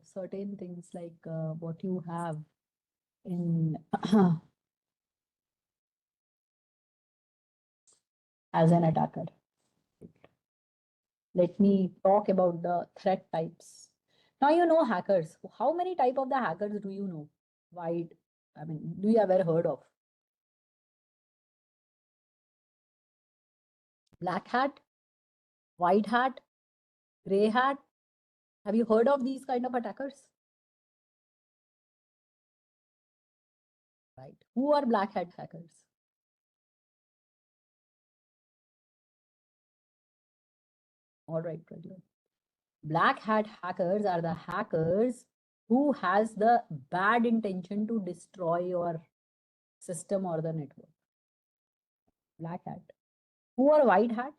certain things like what you have in as an attacker. Let me talk about the threat types. Now you know hackers. How many type of the hackers do you know? Wide, I mean, do you ever heard of? Black hat, white hat, gray hat. Have you heard of these kind of attackers? Right. Who are black hat hackers? All right, Pragya. Black hat hackers are the hackers who has the bad intention to destroy your system or the network. Black hat. Who are white hat?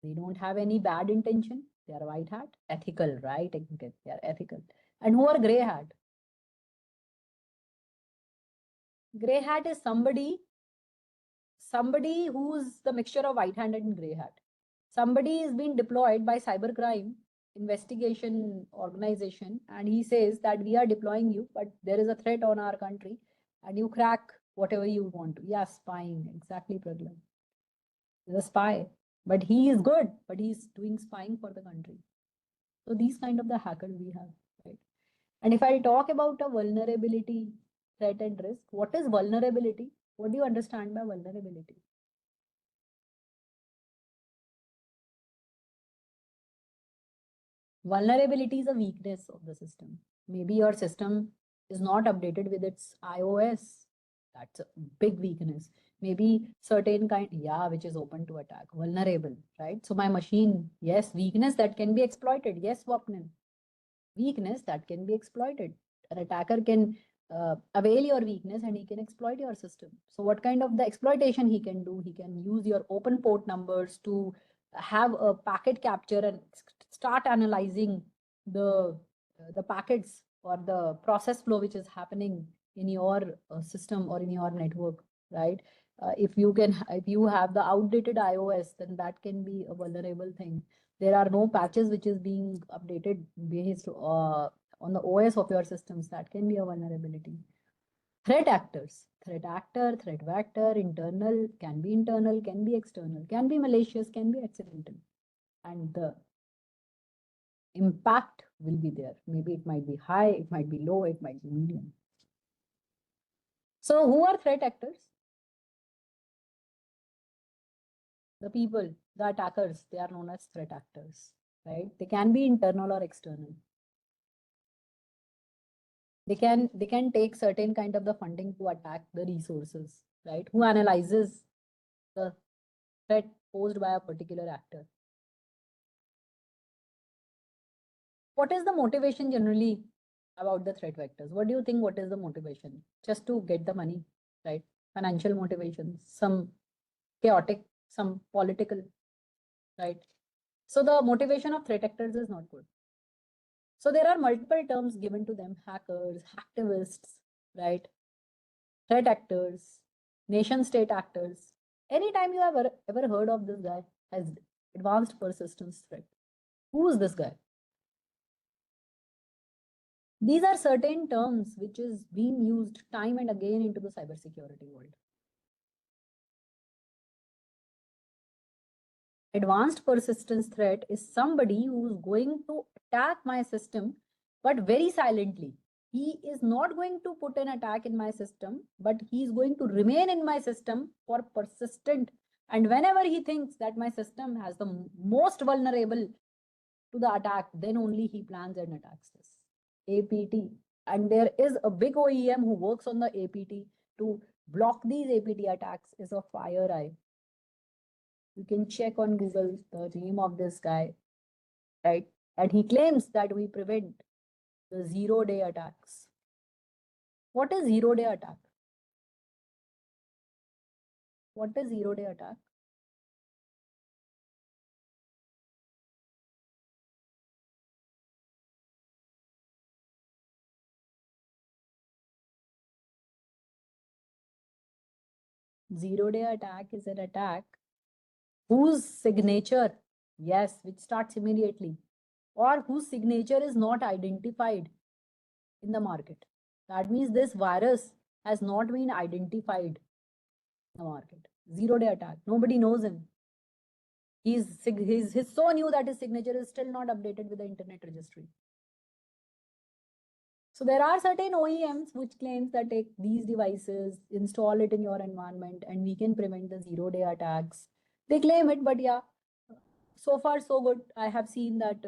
They don't have any bad intention. They are white hat. Ethical, right? They are ethical. And who are gray hat? Gray hat is somebody who's the mixture of white hat and gray hat. Somebody is being deployed by cybercrime investigation organization, and he says that we are deploying you, but there is a threat on our country, and you crack whatever you want to. Yeah, spying. Exactly, Pragya. He's a spy, but he is good, but he's doing spying for the country. So these kind of the hackers we have, right? And if I talk about a vulnerability, threat and risk, what is vulnerability? What do you understand by vulnerability? Vulnerability is a weakness of the system. Maybe your system is not updated with its iOS. That's a big weakness. Maybe certain kind, yeah, which is open to attack, vulnerable, right? So my machine, yes, weakness that can be exploited. Yes, Swapnil. Weakness that can be exploited. An attacker can avail your weakness and he can exploit your system. So what kind of the exploitation he can do? He can use your open port numbers to have a packet capture and start analyzing the packets or the process flow which is happening in your system or in your network, right? If you have the outdated iOS, then that can be a vulnerable thing. There are no patches which is being updated based on the OS of your systems. That can be a vulnerability. Threat actors, threat actor, threat vector, internal, can be external, can be malicious, can be accidental. And the impact will be there. Maybe it might be high, it might be low, it might be medium. So who are threat actors? The people, the attackers, they are known as threat actors, right? They can be internal or external. They can take certain kind of the funding to attack the resources, right? Who analyzes the threat posed by a particular actor. What is the motivation generally about the threat vectors. What do you think? What is the motivation? Just to get the money, right? Financial motivation, some chaotic, some political, right? So the motivation of threat actors is not good. So there are multiple terms given to them: hackers, hacktivists, right? Threat actors, nation state actors. Anytime you have ever heard of this guy as advanced persistence threat, who is this guy? These are certain terms which is being used time and again into the cybersecurity world. Advanced persistence threat is somebody who is going to attack my system, but very silently. He is not going to put an attack in my system, but he is going to remain in my system for persistent. And whenever he thinks that my system has the most vulnerable to the attack, then only he plans and attacks this. APT. And there is a big OEM who works on the APT to block these APT attacks is a FireEye. You can check on Google the name of this guy, right? And he claims that we prevent the 0-day attacks. What is 0-day attack? What is 0-day attack? Zero-day attack is an attack whose signature, yes, which starts immediately, or whose signature is not identified in the market. That means this virus has not been identified in the market. 0-day attack. Nobody knows him. He's so new that his signature is still not updated with the internet registry. So there are certain OEMs which claims that take these devices, install it in your environment, and we can prevent the 0-day attacks. They claim it, but yeah, so far so good. I have seen that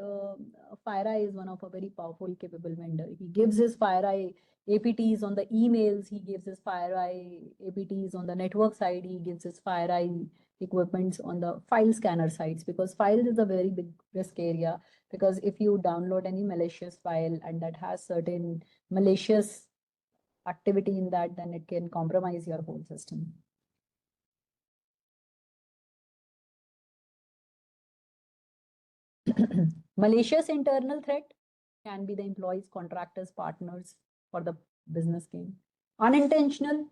FireEye is one of a very powerful, capable vendor. He gives his FireEye APTs on the emails. He gives his FireEye APTs on the network side. He gives his FireEye equipments on the file scanner sites, because files is a very big risk area. Because if you download any malicious file and that has certain malicious activity in that, then it can compromise your whole system. Malicious internal threat can be the employees, contractors, partners for the business gain. Unintentional,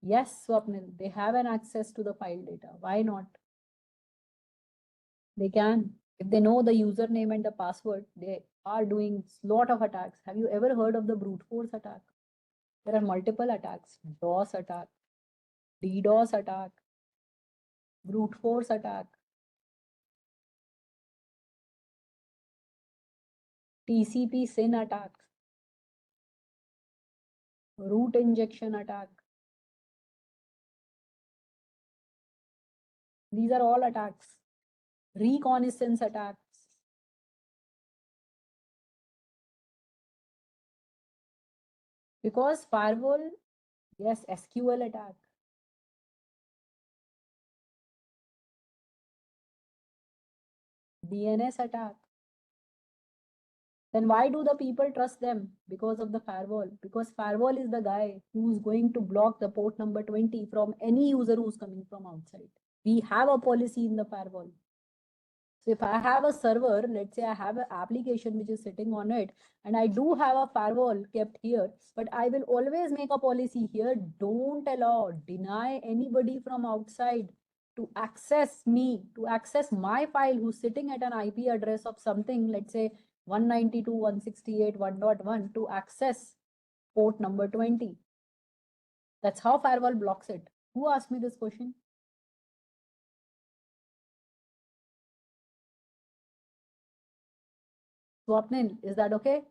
yes, Swapnil, they have an access to the file data. Why not? They can. If they know the username and the password, they are doing a lot of attacks. Have you ever heard of the brute force attack? There are multiple attacks: DOS attack, DDoS attack, brute force attack, TCP SYN attack, root injection attack. These are all attacks. Reconnaissance attacks. Because firewall, yes, SQL attack. DNS attack. Then why do the people trust them? Because of the firewall. Because firewall is the guy who's going to block the port number 20 from any user who's coming from outside. We have a policy in the firewall. So if I have a server, let's say I have an application which is sitting on it, and I do have a firewall kept here, but I will always make a policy here: don't allow, deny anybody from outside to access me, to access my file who's sitting at an IP address of something, let's say 192.168.1.1, to access port number 20. That's how firewall blocks it. Who asked me this question? Swapnil, is that okay?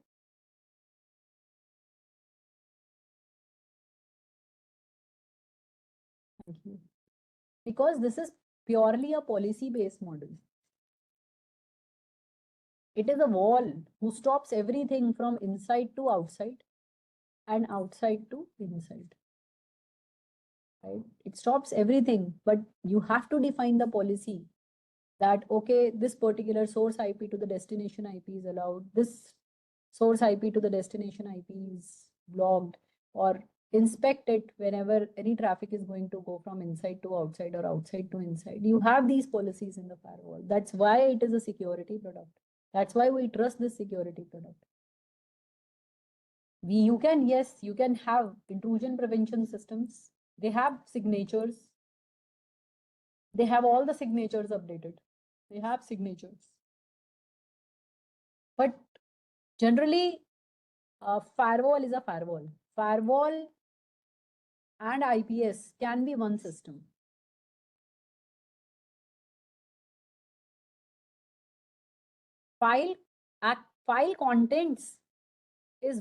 Thank you. Because this is purely a policy-based model. It is a wall who stops everything from inside to outside and outside to inside. Right? It stops everything, but you have to define the policy that, okay, this particular source IP to the destination IP is allowed. This source IP to the destination IP is blocked, or inspect it whenever any traffic is going to go from inside to outside or outside to inside. You have these policies in the firewall. That's why it is a security product. That's why we trust this security product. You can have intrusion prevention systems. They have signatures. They have all the signatures updated. They have signatures. But generally, firewall is a firewall. Firewall and IPS can be one system. File contents is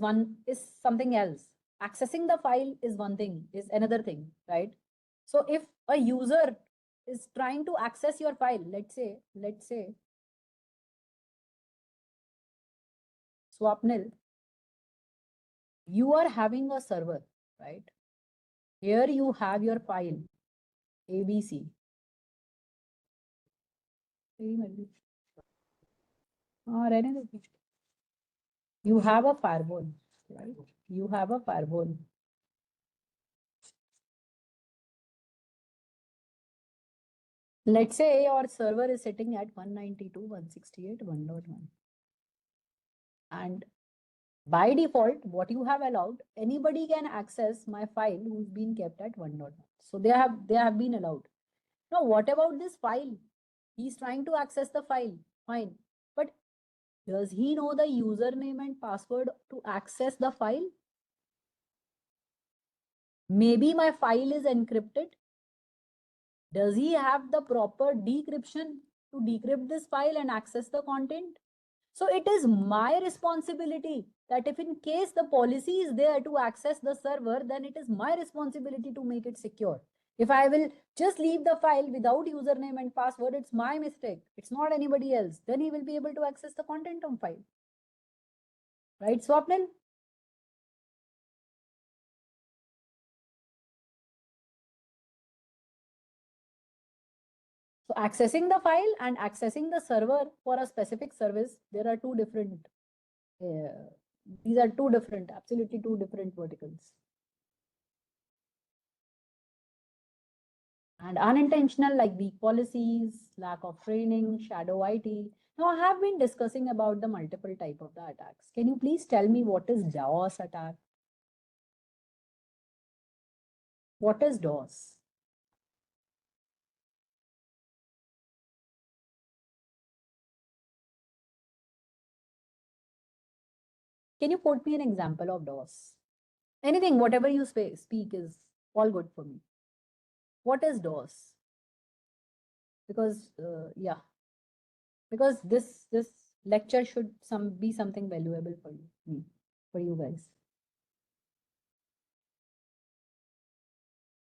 something else. Accessing the file is one thing, is another thing, right? So if a user is trying to access your file, let's say Swapnil, you are having a server, right? Here you have your file ABC. You have a firewall, right? You have a firewall. Let's say your server is sitting at 192.168.1.1. And by default, what you have allowed, anybody can access my file who's been kept at 1.1. So they have been allowed. Now, what about this file? He's trying to access the file. Fine. But does he know the username and password to access the file? Maybe my file is encrypted. Does he have the proper decryption to decrypt this file and access the content? So it is my responsibility that if in case the policy is there to access the server, then it is my responsibility to make it secure. If I will just leave the file without username and password, it's my mistake. It's not anybody else. Then he will be able to access the content on file. Right, Swapnil? So accessing the file and accessing the server for a specific service, there are two different, these are absolutely two different verticals. And unintentional, like weak policies, lack of training, shadow IT. Now I have been discussing about the multiple type of the attacks. Can you please tell me what is DOS attack? What is DOS? Can you quote me an example of DOS? Anything, whatever you speak is all good for me. What is DOS? Because yeah, because this lecture should be something valuable for you, for you guys.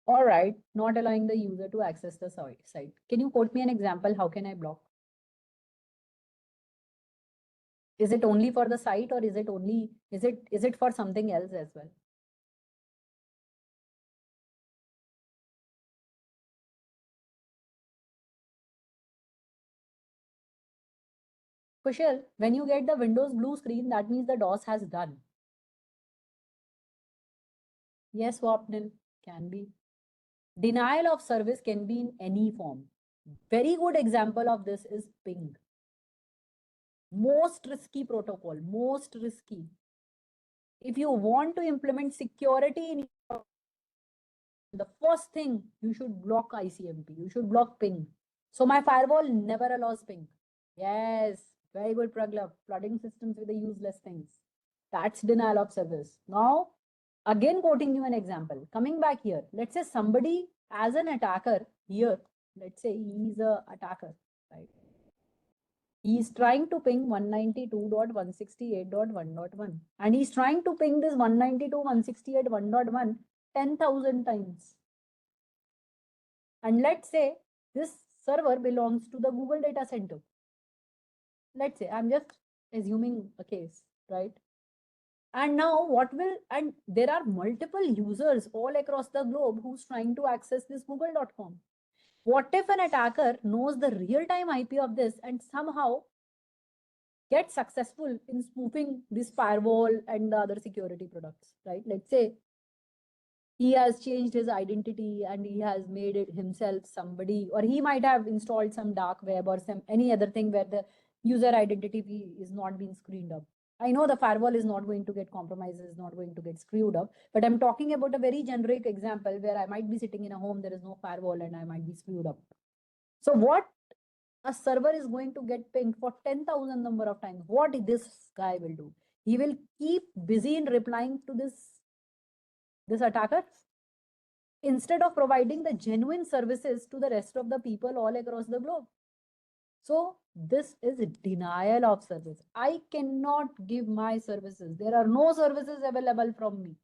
All right, not allowing the user to access the site. Can you quote me an example? How can I block? Is it only for the site, or is it for something else as well? Kushal, when you get the Windows blue screen, that means the DOS has done. Yes, Swapnil, can be. Denial of service can be in any form. Very good example of this is ping. Most risky protocol, most risky. If you want to implement security in the first thing, you should block ICMP, you should block ping. So my firewall never allows ping. Yes, very good, Praglab. Flooding systems with the useless things. That's denial of service. Now, again quoting you an example. Coming back here, let's say somebody as an attacker here, let's say he's a attacker, right? He's trying to ping 192.168.1.1 and he's trying to ping this 192.168.1.1 10,000 times. And let's say this server belongs to the Google data center. Let's say, I'm just assuming a case, right? And now and there are multiple users all across the globe who's trying to access this google.com. What if an attacker knows the real-time IP of this and somehow get successful in spoofing this firewall and the other security products, right? Let's say he has changed his identity and he has made it himself somebody, or he might have installed some dark web or some any other thing where the user identity is not being screened up. I know the firewall is not going to get compromised, is not going to get screwed up, but I'm talking about a very generic example where I might be sitting in a home, there is no firewall, and I might be screwed up. So what a server is going to get pinged for 10,000 number of times. What this guy will do? He will keep busy in replying to this attacker instead of providing the genuine services to the rest of the people all across the globe. So this is denial of service. I cannot give my services. There are no services available from me.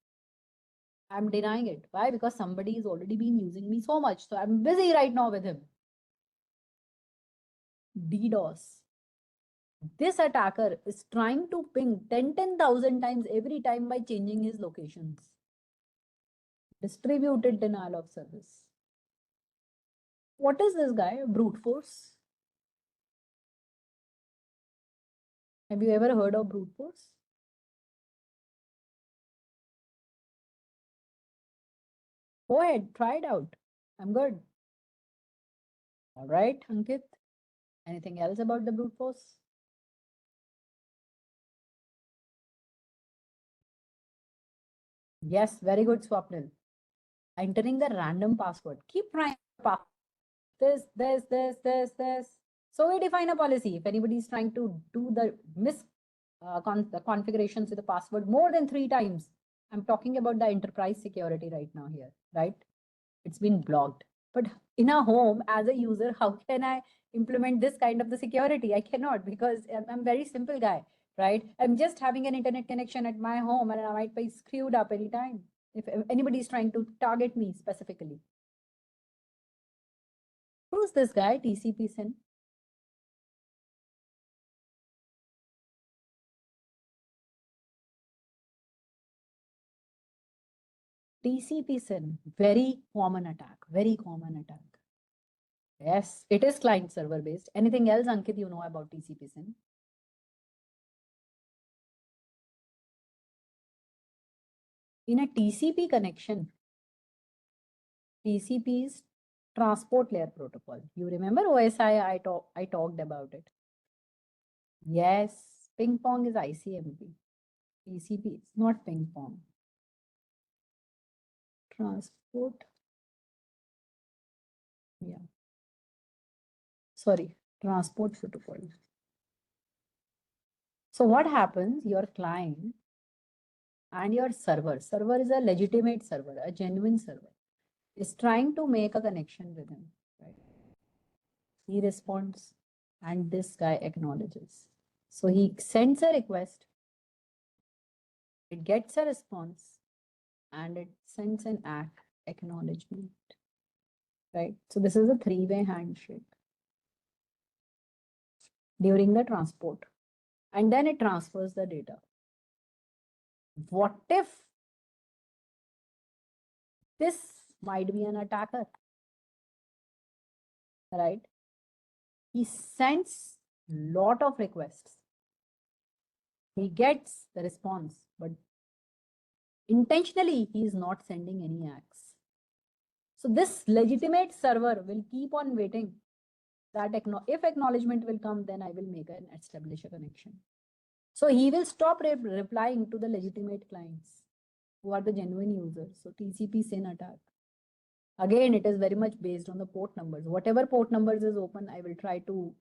I'm denying it. Why? Because somebody has already been using me so much. So I'm busy right now with him. DDoS. This attacker is trying to ping 10,000 times every time by changing his locations. Distributed denial of service. What is this guy? Brute force? Have you ever heard of brute force? Go ahead, try it out. I'm good. All right, Ankit. Anything else about the brute force? Yes, very good, Swapnil. Entering the random password. Keep trying this. So we define a policy. If anybody is trying to do the the configurations with the password more than 3 times, I'm talking about the enterprise security right now here, right? It's been blocked. But in a home, as a user, how can I implement this kind of the security? I cannot, because I'm very simple guy, right? I'm just having an internet connection at my home and I might be screwed up anytime if anybody is trying to target me specifically. Who's this guy? TCP SYN. TCP SYN, very common attack, very common attack. Yes, it is client server based. Anything else, Ankit, you know about TCP SYN? In a TCP connection, TCP is transport layer protocol. You remember OSI, I talked about it. Yes, ping pong is ICMP. TCP is not ping pong. Transport. Yeah. Sorry, transport protocol. So what happens? Your client and your server is a legitimate server, a genuine server, is trying to make a connection with him, right? He responds and this guy acknowledges. So he sends a request, it gets a response, and it sends an acknowledgement, right? So this is a 3-way handshake during the transport, and then it transfers the data. What if this might be an attacker, right? He sends lot of requests. He gets the response, but intentionally he is not sending any acts. So this legitimate server will keep on waiting that if acknowledgement will come, then I will make and establish a connection. So he will stop replying to the legitimate clients who are the genuine users. So TCP SYN attack. Again, it is very much based on the port numbers. Whatever port numbers is open, I will try to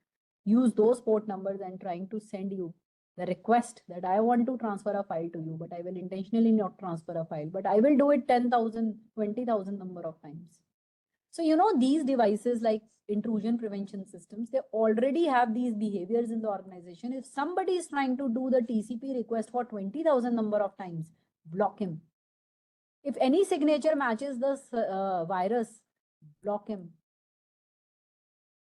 use those port numbers and trying to send you the request that I want to transfer a file to you, but I will intentionally not transfer a file, but I will do it 10,000, 20,000 number of times. So, you know, these devices like intrusion prevention systems, they already have these behaviors in the organization. If somebody is trying to do the TCP request for 20,000 number of times, block him. If any signature matches the virus, block him.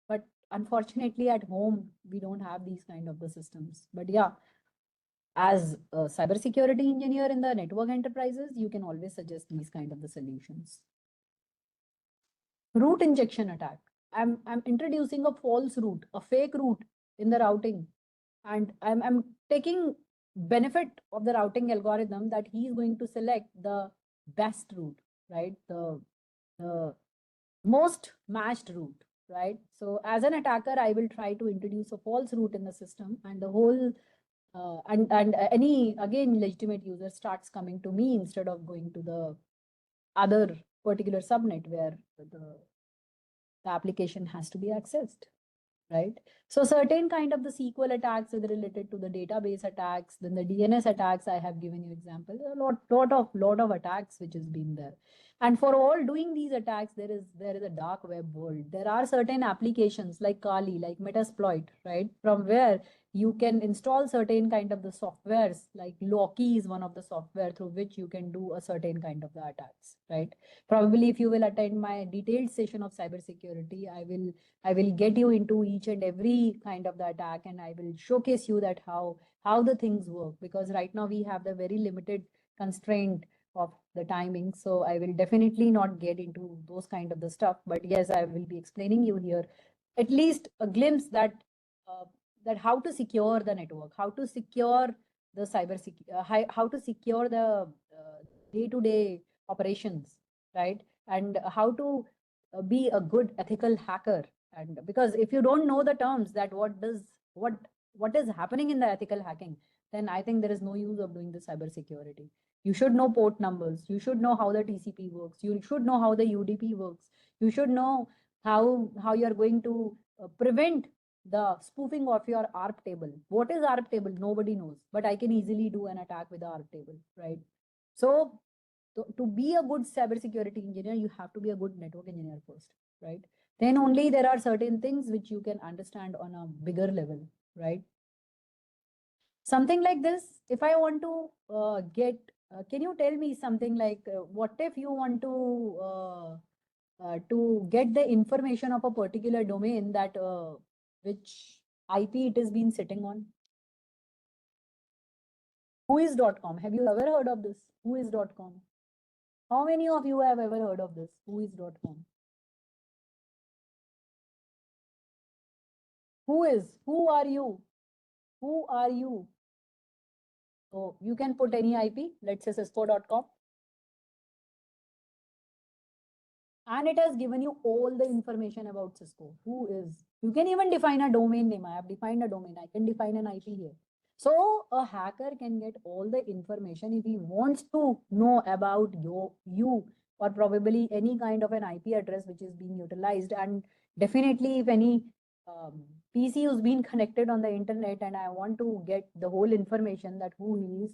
But unfortunately at home, we don't have these kind of the systems. But yeah, as a cybersecurity engineer in the network enterprises, you can always suggest these kind of the solutions. Root injection attack. I'm introducing a false root, a fake root in the routing. and I'm taking benefit of the routing algorithm that he is going to select the best route, right? The most matched route, right? So as an attacker, I will try to introduce a false route in the system, and the whole and any again legitimate user starts coming to me instead of going to the other particular subnet where the application has to be accessed, right? So certain kind of the SQL attacks is related to the database attacks, then the DNS attacks. I have given you example. A lot of attacks which has been there. And for all doing these attacks, there is a dark web world. There are certain applications like Kali, like Metasploit, right? From where you can install certain kind of the softwares, like Loki is one of the software through which you can do a certain kind of the attacks, right? Probably if you will attend my detailed session of cybersecurity, I will get you into each and every kind of the attack, and I will showcase you that how the things work, because right now we have the very limited constraint of the timing. So I will definitely not get into those kind of the stuff. But yes, I will be explaining you here at least a glimpse that that how to secure the network, how to secure the how to secure the day-to-day operations, right? And how to be a good ethical hacker. And because if you don't know the terms that what is happening in the ethical hacking, then I think there is no use of doing the cybersecurity. You should know port numbers, you should know how the TCP works, you should know how the UDP works, you should know how you are going to prevent the spoofing of your ARP table. What is ARP table? Nobody knows, but I can easily do an attack with the ARP table, right? So to be a good cybersecurity engineer, you have to be a good network engineer first, right? Then only there are certain things which you can understand on a bigger level, right? Something like this, if I want to can you tell me something like what if you want to get the information of a particular domain that which IP it has been sitting on? Whois.com. Have you ever heard of this? Whois.com. How many of you have ever heard of this? Whois.com. Who is? Who are you? Who are you? So you can put any IP, let's say cisco.com. And it has given you all the information about Cisco. Who is? You can even define a domain name. I have defined a domain. I can define an IP here. So a hacker can get all the information if he wants to know about you or probably any kind of an IP address which is being utilized. And definitely if any PC who's been connected on the internet and I want to get the whole information that who he is,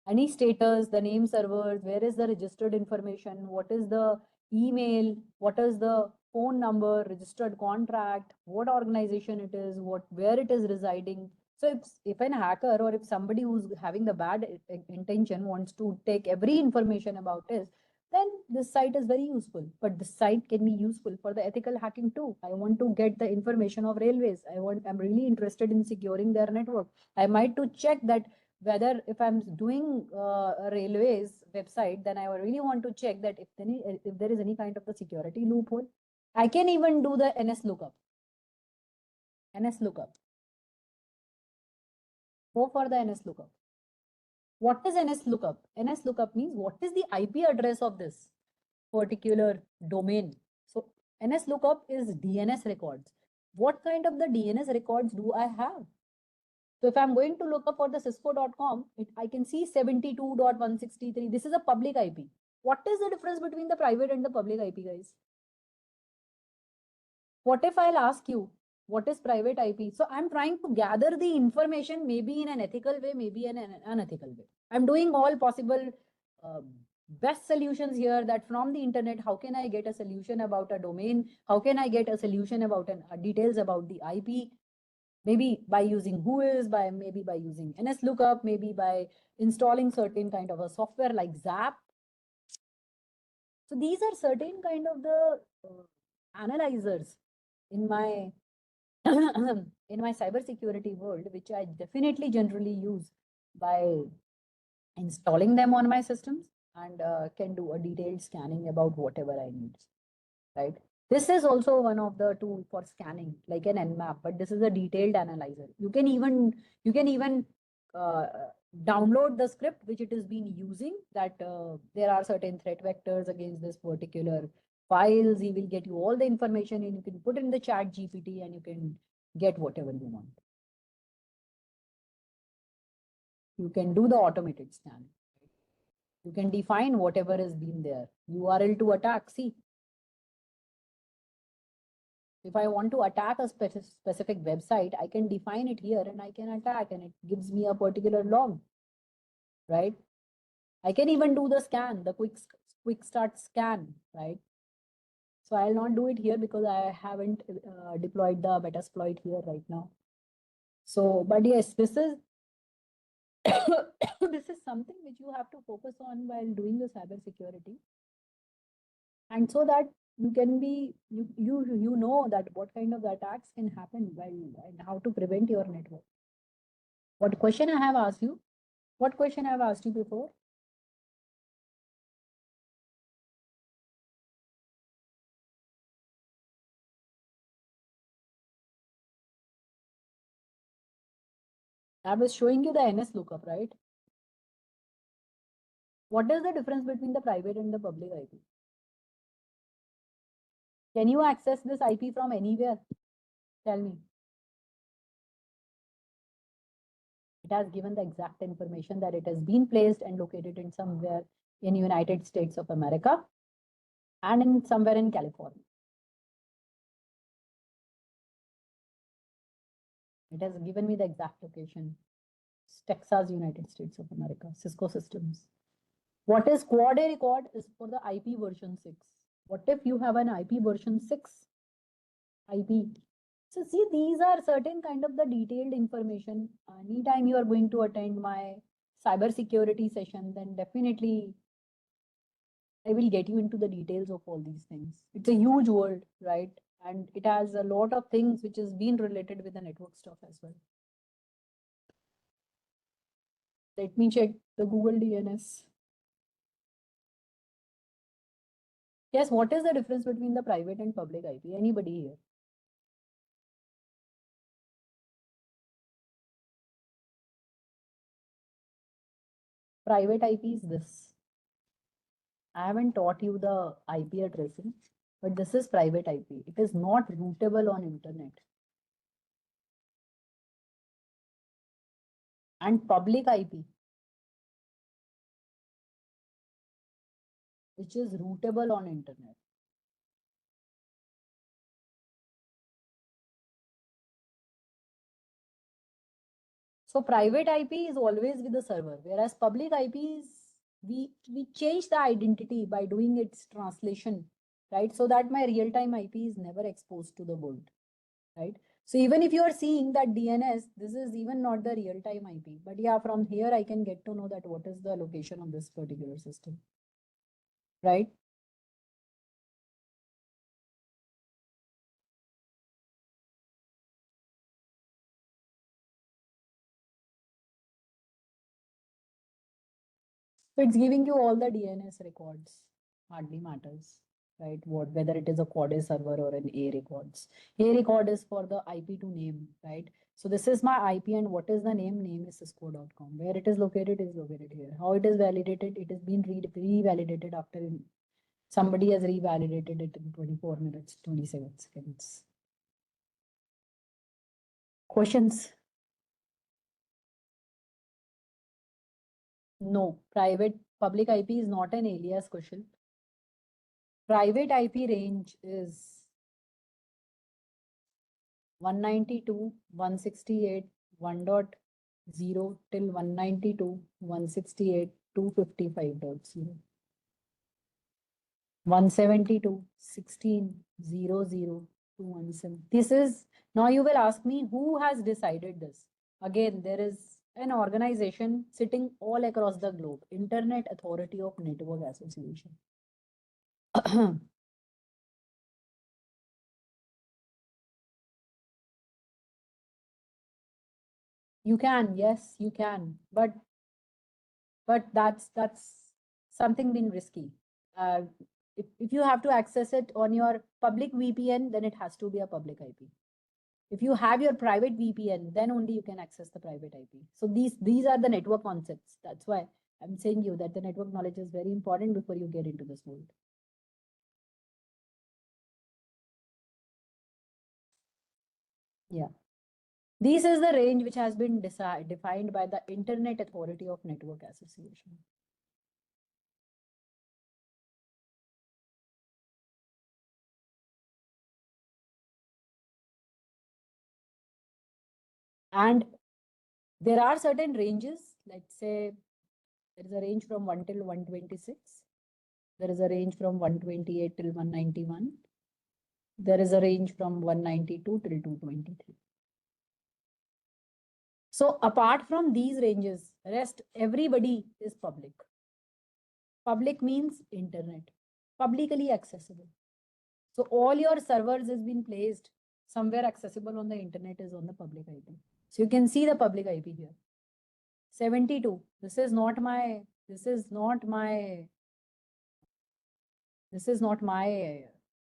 any status, the name servers, where is the registered information, what is the email, what is the phone number, registered contract, what organization it is, where it is residing. So if an hacker or if somebody who's having the bad intention wants to take every information about it, then this site is very useful. But this site can be useful for the ethical hacking too. I want to get the information of railways. I'm really interested in securing their network. I might to check that whether if I'm doing a railways website, then I really want to check that if there is any kind of the security loophole. I can even do the NS lookup. NS lookup. Go for the NS lookup. What is NS lookup? NS lookup means what is the IP address of this particular domain. So NS lookup is DNS records. What kind of the DNS records do I have? So if I'm going to look up for the cisco.com, I can see 72.163. This is a public IP. What is the difference between the private and the public IP, guys? What if I'll ask you, what is private IP? So I'm trying to gather the information, maybe in an ethical way, maybe in an unethical way. I'm doing all possible best solutions here that from the internet, how can I get a solution about a domain? How can I get a solution about details about the IP? Maybe by using Whois, maybe by using NS lookup, maybe by installing certain kind of a software like Zap. So these are certain kind of the analyzers in my in my cybersecurity world, which I definitely generally use by installing them on my systems and can do a detailed scanning about whatever I need, right? This is also one of the tool for scanning, like an Nmap, but this is a detailed analyzer. You can even uh, download the script which it has been using, that there are certain threat vectors against this particular files. He will get you all the information and you can put in the chat GPT and you can get whatever you want. You can do the automated scan. You can define whatever has been there. URL to attack. See, if I want to attack a specific website, I can define it here and I can attack and it gives me a particular log, right? I can even do the scan, the quick start scan, right? So I'll not do it here because I haven't deployed the Metasploit here right now. So, but yes, this is this is something which you have to focus on while doing the cybersecurity, and so that you can be you know that what kind of attacks can happen while and how to prevent your network. What question I have asked you? What question I have asked you before? I was showing you the NS lookup, right? What is the difference between the private and the public IP? Can you access this IP from anywhere? Tell me. It has given the exact information that it has been placed and located in somewhere in United States of America and in somewhere in California. It has given me the exact location. It's Texas, United States of America, Cisco Systems. What is quad A record is for the IP version 6. What if you have an IP version 6 IP? So see, these are certain kind of the detailed information. Anytime you are going to attend my cybersecurity session, then definitely I will get you into the details of all these things. It's a huge world, right? And it has a lot of things which has been related with the network stuff as well. Let me check the Google DNS. Yes, what is the difference between the private and public IP? Anybody here? Private IP is this. I haven't taught you the IP addressing, but this is private IP. It is not routable on internet. And public IP, which is routable on internet. So private IP is always with the server, whereas public IP is we change the identity by doing its translation, right? So that my real-time IP is never exposed to the world, right? So even if you are seeing that DNS, this is even not the real-time IP. But yeah, from here I can get to know that what is the location of this particular system, right? So it's giving you all the DNS records, hardly matters, right? What whether it is a quad A server or an A records. A record is for the IP to name, right? So this is my IP and what is the name? Name is cisco.com. Where it is located here. How it is validated? It is being revalidated after somebody has revalidated it in 24 minutes, 27 seconds. Questions? No, public IP is not an alias question. Private IP range is 192, 168, 1.0 till 192, 168, 255.0. 172, 16, 00, 217. This is, now you will ask me who has decided this. Again, there is an organization sitting all across the globe, Internet Authority of Network Association. You can, yes, you can, but that's something been risky. If you have to access it on your public VPN, then it has to be a public IP. If you have your private VPN, then only you can access the private IP. So these are the network concepts. That's why I'm saying you that the network knowledge is very important before you get into this world. Yeah. This is the range which has been defined by the Internet Authority of Network Association. And there are certain ranges, let's say there is a range from 1 till 126. There is a range from 128 till 191. There is a range from 192 till 223. So apart from these ranges, rest everybody is public. Public means internet, publicly accessible. So all your servers has been placed somewhere accessible on the internet is on the public IP. So you can see the public IP here. 72. This is not my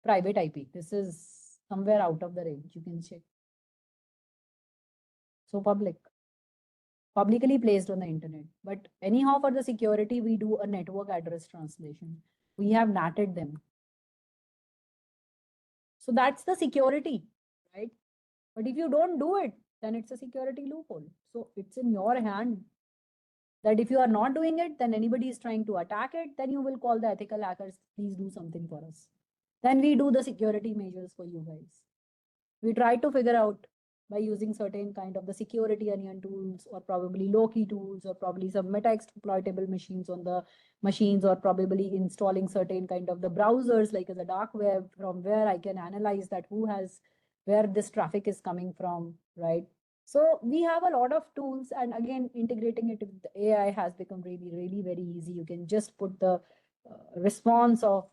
private IP. This is somewhere out of the range. You can check. So publicly placed on the internet. But anyhow, for the security, we do a network address translation. We have NATed them. So that's the security, right? But if you don't do it, then it's a security loophole. So it's in your hand that if you are not doing it, then anybody is trying to attack it, then you will call the ethical hackers, please do something for us. Then we do the security measures for you guys. We try to figure out by using certain kind of the security onion tools or probably low-key tools or probably some meta-exploitable machines on the machines or probably installing certain kind of the browsers like the dark web from where I can analyze that where this traffic is coming from, right? So we have a lot of tools, and again, integrating it with the AI has become really, really very easy. You can just put the response of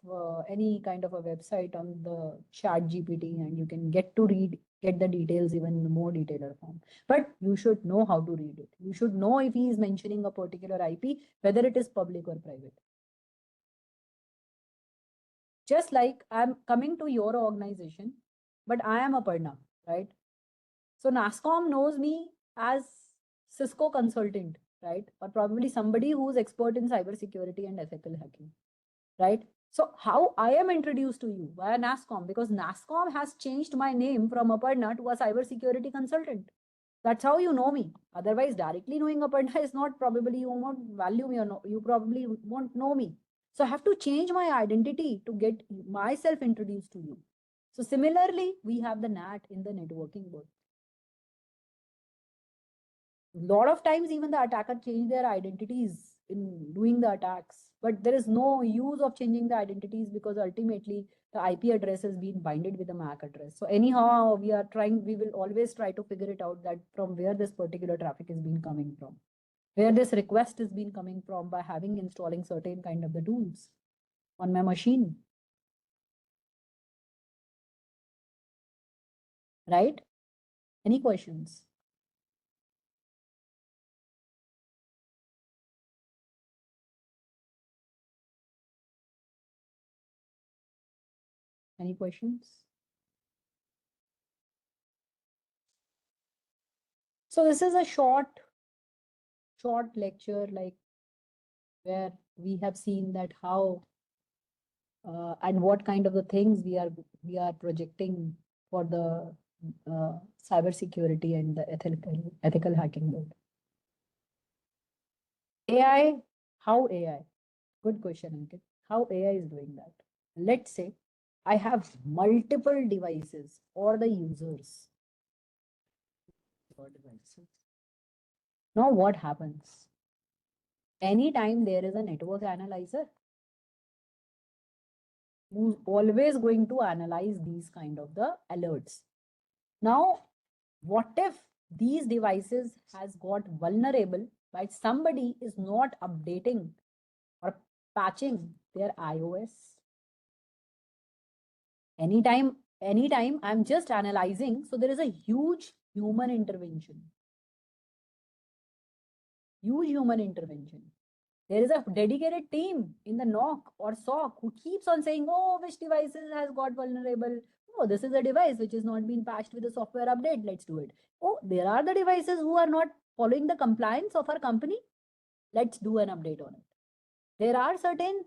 any kind of a website on the chat GPT and you can get the details even in more detailed form. But you should know how to read it. You should know if he is mentioning a particular IP, whether it is public or private. Just like I'm coming to your organization, but I am Aparna, right? So NASCOM knows me as Cisco consultant, right? Or probably somebody who's expert in cybersecurity and ethical hacking, right? So how I am introduced to you via NASCOM, because NASCOM has changed my name from Aparna to a cybersecurity consultant. That's how you know me. Otherwise, directly knowing Aparna is not, probably you won't value me or no, you probably won't know me. So I have to change my identity to get myself introduced to you. So similarly, we have the NAT in the networking world. A lot of times even the attacker change their identities in doing the attacks, but there is no use of changing the identities because ultimately the IP address has been binded with the MAC address. So anyhow, we will always try to figure it out that from where this particular traffic has been coming from, where this request has been coming from by installing certain kind of the tools on my machine. Right? Any questions? Any questions? So this is a short lecture, like where we have seen that how and what kind of the things we are projecting for the cybersecurity and the ethical hacking world. AI, how AI? Good question, Ankit. How AI is doing that? Let's say I have multiple devices or the users. Now what happens? Anytime there is a network analyzer who's always going to analyze these kind of the alerts. Now, what if these devices has got vulnerable by somebody is not updating or patching their iOS? Anytime I'm just analyzing, so there is a huge human intervention. There is a dedicated team in the NOC or SOC who keeps on saying, oh, which devices has got vulnerable? Oh, this is a device which is not been patched with a software update. Let's do it. Oh, there are the devices who are not following the compliance of our company. Let's do an update on it. There are certain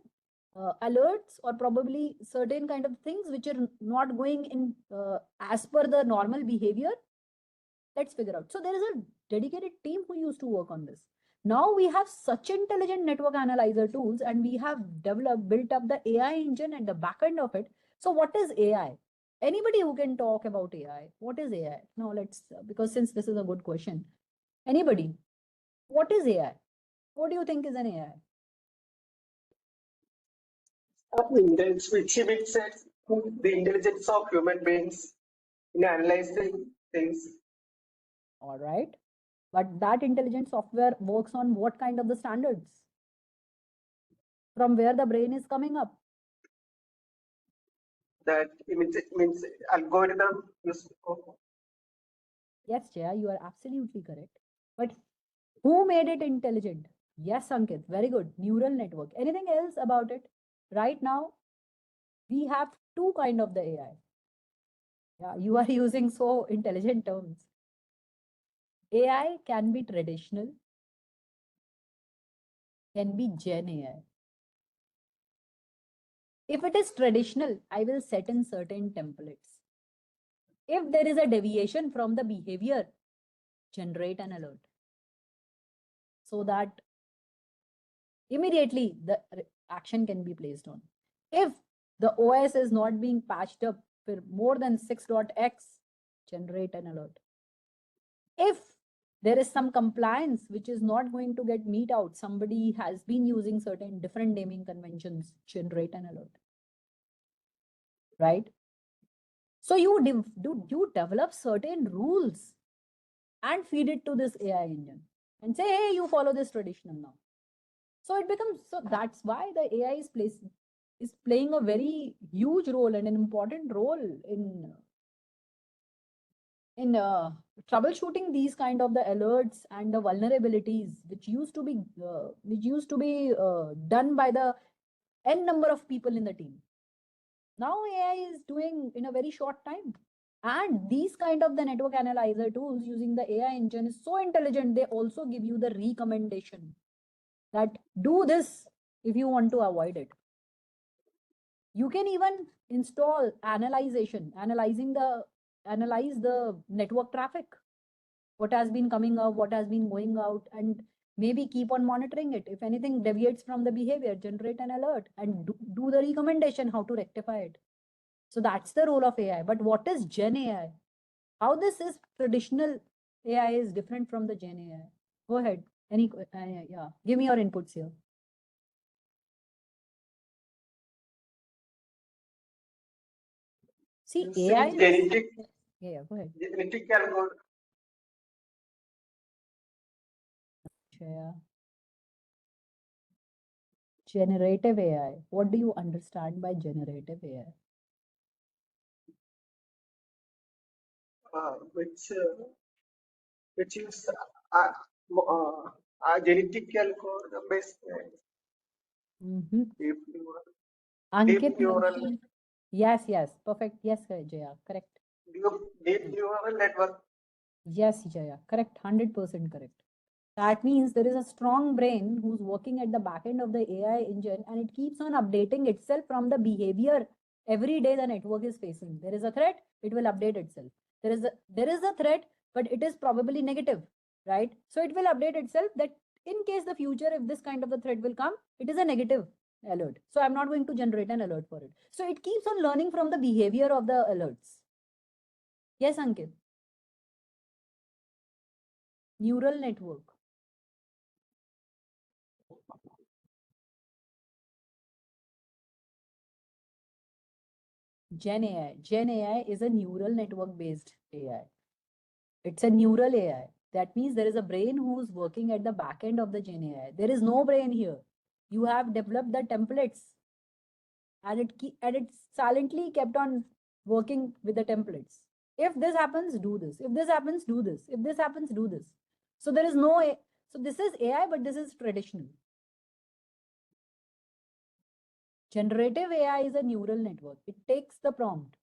alerts or probably certain kind of things which are not going in as per the normal behavior. Let's figure out. So there is a dedicated team who used to work on this. Now we have such intelligent network analyzer tools, and we have built up the AI engine at the back end of it. So what is AI? Anybody who can talk about AI? What is AI? Now let's, because since this is a good question, anybody, what is AI? What do you think is an AI? Intelligence, which emits the intelligence of human beings in analyzing things. All right. But that intelligent software works on what kind of the standards? From where the brain is coming up? That means algorithm used. Yes, Jaya, you are absolutely correct. But who made it intelligent? Yes, Ankit, very good. Neural network. Anything else about it? Right now, we have two kind of the AI. Yeah, you are using so intelligent terms. AI can be traditional, can be Gen AI. If it is traditional, I will set in certain templates. If there is a deviation from the behavior, generate an alert so that immediately the action can be placed on. If the OS is not being patched up for more than 6.x, generate an alert. If there is some compliance which is not going to get meet out, somebody has been using certain different naming conventions, generate an alert. Right? So you develop certain rules and feed it to this AI engine and say, hey, you follow this traditional now. So it becomes, so that's why the AI is playing a very huge role and an important role in troubleshooting these kind of the alerts and the vulnerabilities which used to be done by the n number of people in the team. Now AI is doing in a very short time. And these kind of the network analyzer tools using the AI engine is so intelligent, they also give you the recommendation that do this if you want to avoid it. You can even install analyze the network traffic, what has been coming up, what has been going out, and maybe keep on monitoring it. If anything deviates from the behavior, generate an alert and do the recommendation how to rectify it. So that's the role of AI. But what is Gen AI? How this is traditional AI is different from the Gen AI? Go ahead. Yeah, give me your inputs here. See, AI is, yeah, go ahead. Genetic algorithm. Shreya. Generative AI. What do you understand by generative AI? Which is genetic algorithm based deep neural. Ankit neural. mentioned. Yes, perfect. Yes, Jaya, correct. Deep neural network. Yes, Jaya, correct. 100% correct. That means there is a strong brain who's working at the back end of the AI engine, and it keeps on updating itself from the behavior every day the network is facing. There is a threat, it will update itself. There is a threat, but it is probably negative, right? So it will update itself that in case the future, if this kind of the threat will come, it is a negative alert. So I'm not going to generate an alert for it. So it keeps on learning from the behavior of the alerts. Yes, Ankit. Neural network. Gen AI. Gen AI is a neural network based AI. It's a neural AI. That means there is a brain who's working at the back end of the Gen AI. There is no brain here. You have developed the templates and it silently kept on working with the templates. If this happens, do this. If this happens, do this. If this happens, do this. So there is no, so this is AI, but this is traditional. Generative AI is a neural network. It takes the prompt.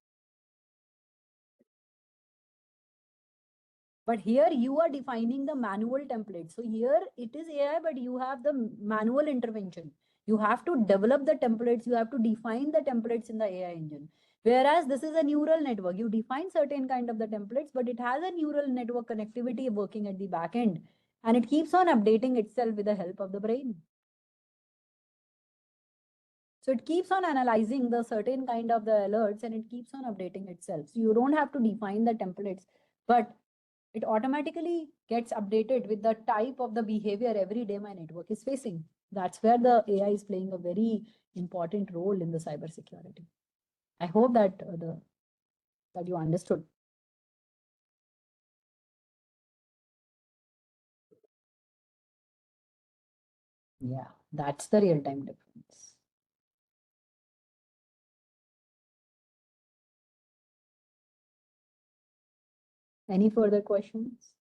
But here you are defining the manual template. So here it is AI, but you have the manual intervention. You have to develop the templates. You have to define the templates in the AI engine. Whereas this is a neural network. You define certain kind of the templates, but it has a neural network connectivity working at the back end. And it keeps on updating itself with the help of the brain. So it keeps on analyzing the certain kind of the alerts and it keeps on updating itself. So you don't have to define the templates, but it automatically gets updated with the type of the behavior every day my network is facing. That's where the AI is playing a very important role in the cybersecurity. I hope that that you understood. Yeah, that's the real-time difference. Any further questions?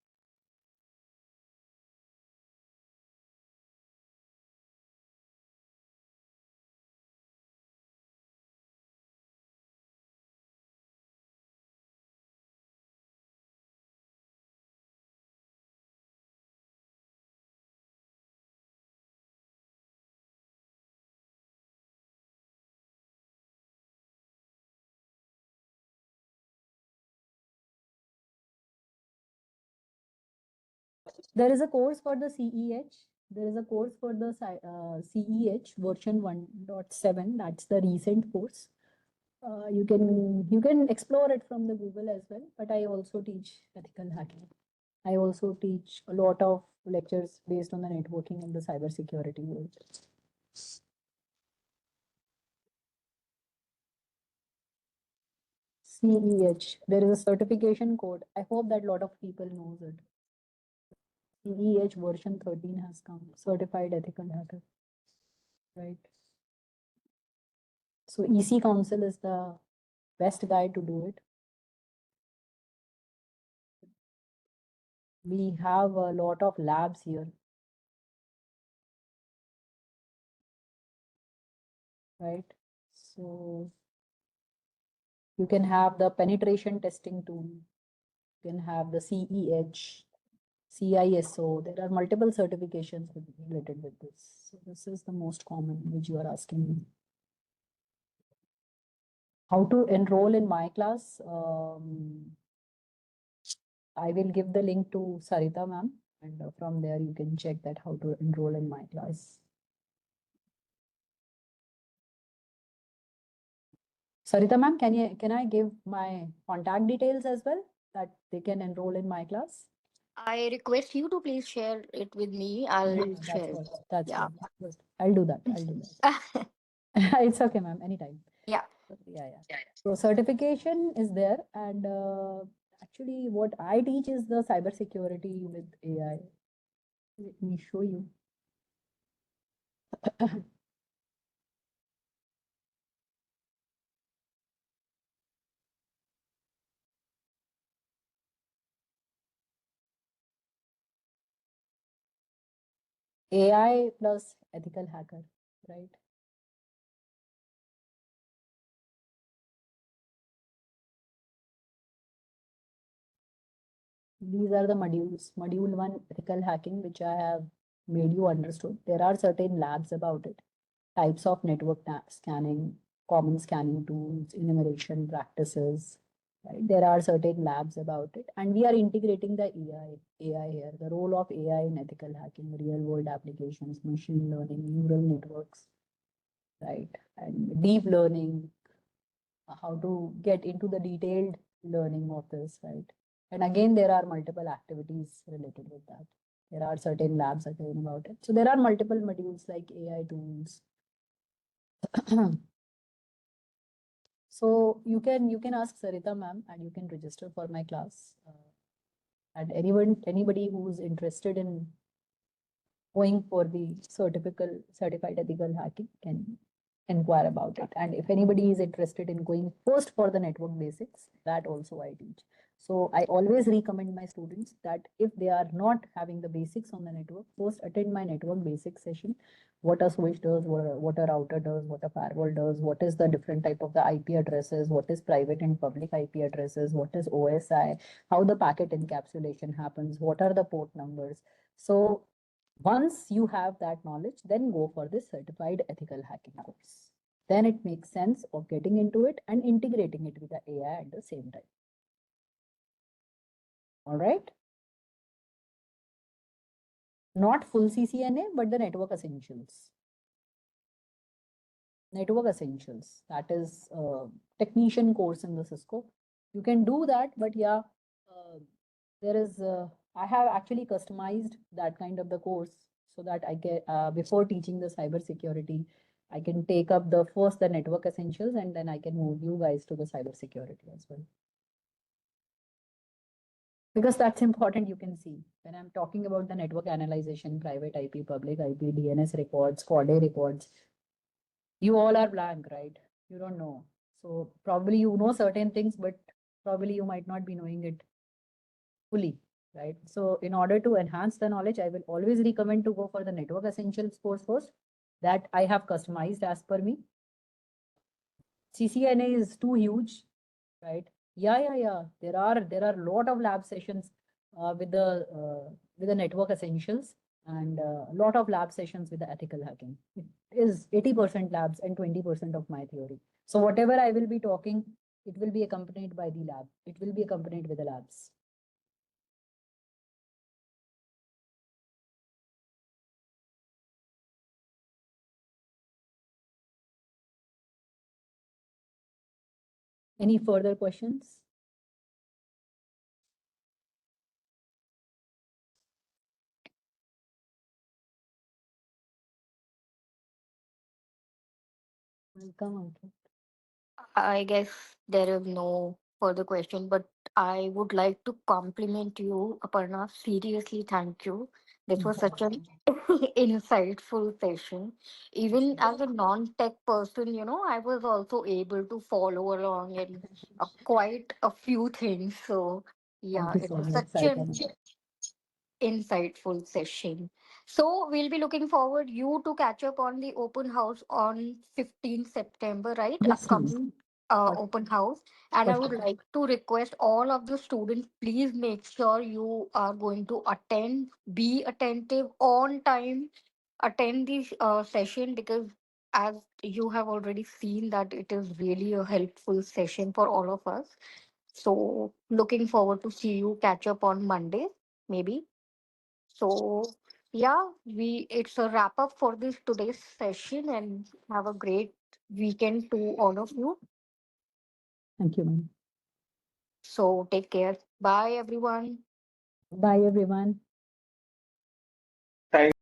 There is a course for the CEH. There is a course for the CEH version 1.7. That's the recent course. You can explore it from the Google as well. But I also teach ethical hacking. I also teach a lot of lectures based on the networking and the cybersecurity world. CEH. There is a certification code. I hope that a lot of people knows it. CEH version 13 has come. Certified Ethical Hacker. Right. So EC Council is the best guy to do it. We have a lot of labs here. Right. So you can have the penetration testing tool. You can have the CEH, CISO. There are multiple certifications related with this. So this is the most common which you are asking me. How to enroll in my class? I will give the link to Sarita ma'am, and from there you can check that how to enroll in my class. Sarita ma'am, can I give my contact details as well that they can enroll in my class? I request you to please share it with me. I'll That's share it. what. That's Yeah. good. I'll do that. I'll do that. It's okay, ma'am. Anytime. Yeah. Yeah. So certification is there, and actually, what I teach is the cybersecurity with AI. Let me show you. AI plus ethical hacker, right? These are the modules. Module 1, ethical hacking, which I have made you understood. There are certain labs about it. Types of network scanning, common scanning tools, enumeration practices. Right? There are certain labs about it. And we are integrating the AI here. The role of AI in ethical hacking, real world applications, machine learning, neural networks, right? And deep learning, how to get into the detailed learning of this, right? And again, there are multiple activities related with that. There are certain labs again about it. So there are multiple modules like AI tools. So you can ask Sarita ma'am and you can register for my class. And anybody who's interested in going for the certified ethical hacking can inquire about it. And if anybody is interested in going first for the network basics, that also I teach. So I always recommend my students that if they are not having the basics on the network, first attend my network basic session. What a switch does, what a router does, what a firewall does, what is the different type of the IP addresses, what is private and public IP addresses, what is OSI, how the packet encapsulation happens, what are the port numbers. So once you have that knowledge, then go for this certified ethical hacking course. Then it makes sense of getting into it and integrating it with the AI at the same time. All right. Not full CCNA, but the network essentials. Network essentials. That is a technician course in the Cisco. You can do that, but yeah, there is. I have actually customized that kind of the course so that I get before teaching the cybersecurity, I can take up the first the network essentials and then I can move you guys to the cybersecurity as well. Because that's important, you can see when I'm talking about the network analyzation, private IP, public IP, DNS records, FODA records, you all are blank, right? You don't know. So probably you know certain things, but probably you might not be knowing it fully, right? So in order to enhance the knowledge, I will always recommend to go for the network essentials course first that I have customized as per me. CCNA is too huge, right? Yeah. There are a lot of lab sessions with the network essentials and a lot of lab sessions with the ethical hacking. It is 80% labs and 20% of my theory. So whatever I will be talking, it will be accompanied by the lab. It will be accompanied with the labs. Any further questions? Welcome, Ankit. I guess there is no further question, but I would like to compliment you, Aparna. Seriously, thank you. This was such an insightful session. Even as a non-tech person, I was also able to follow along in quite a few things. So, Thank yeah, you it so was much, such an Saitama. insightful session. So we'll be looking forward you to catch up on the open house on 15th September, right? Yes, ma'am. Upcoming For, open house. And for I would sure. like to request all of the students, please make sure you are going to attend, be attentive on time, attend this session because as you have already seen that it is really a helpful session for all of us. So looking forward to see you catch up on Monday, maybe. So yeah, we it's a wrap up for this today's session and have a great weekend to all of you. Thank you, ma'am. So take care. Bye everyone. Bye, everyone. Thank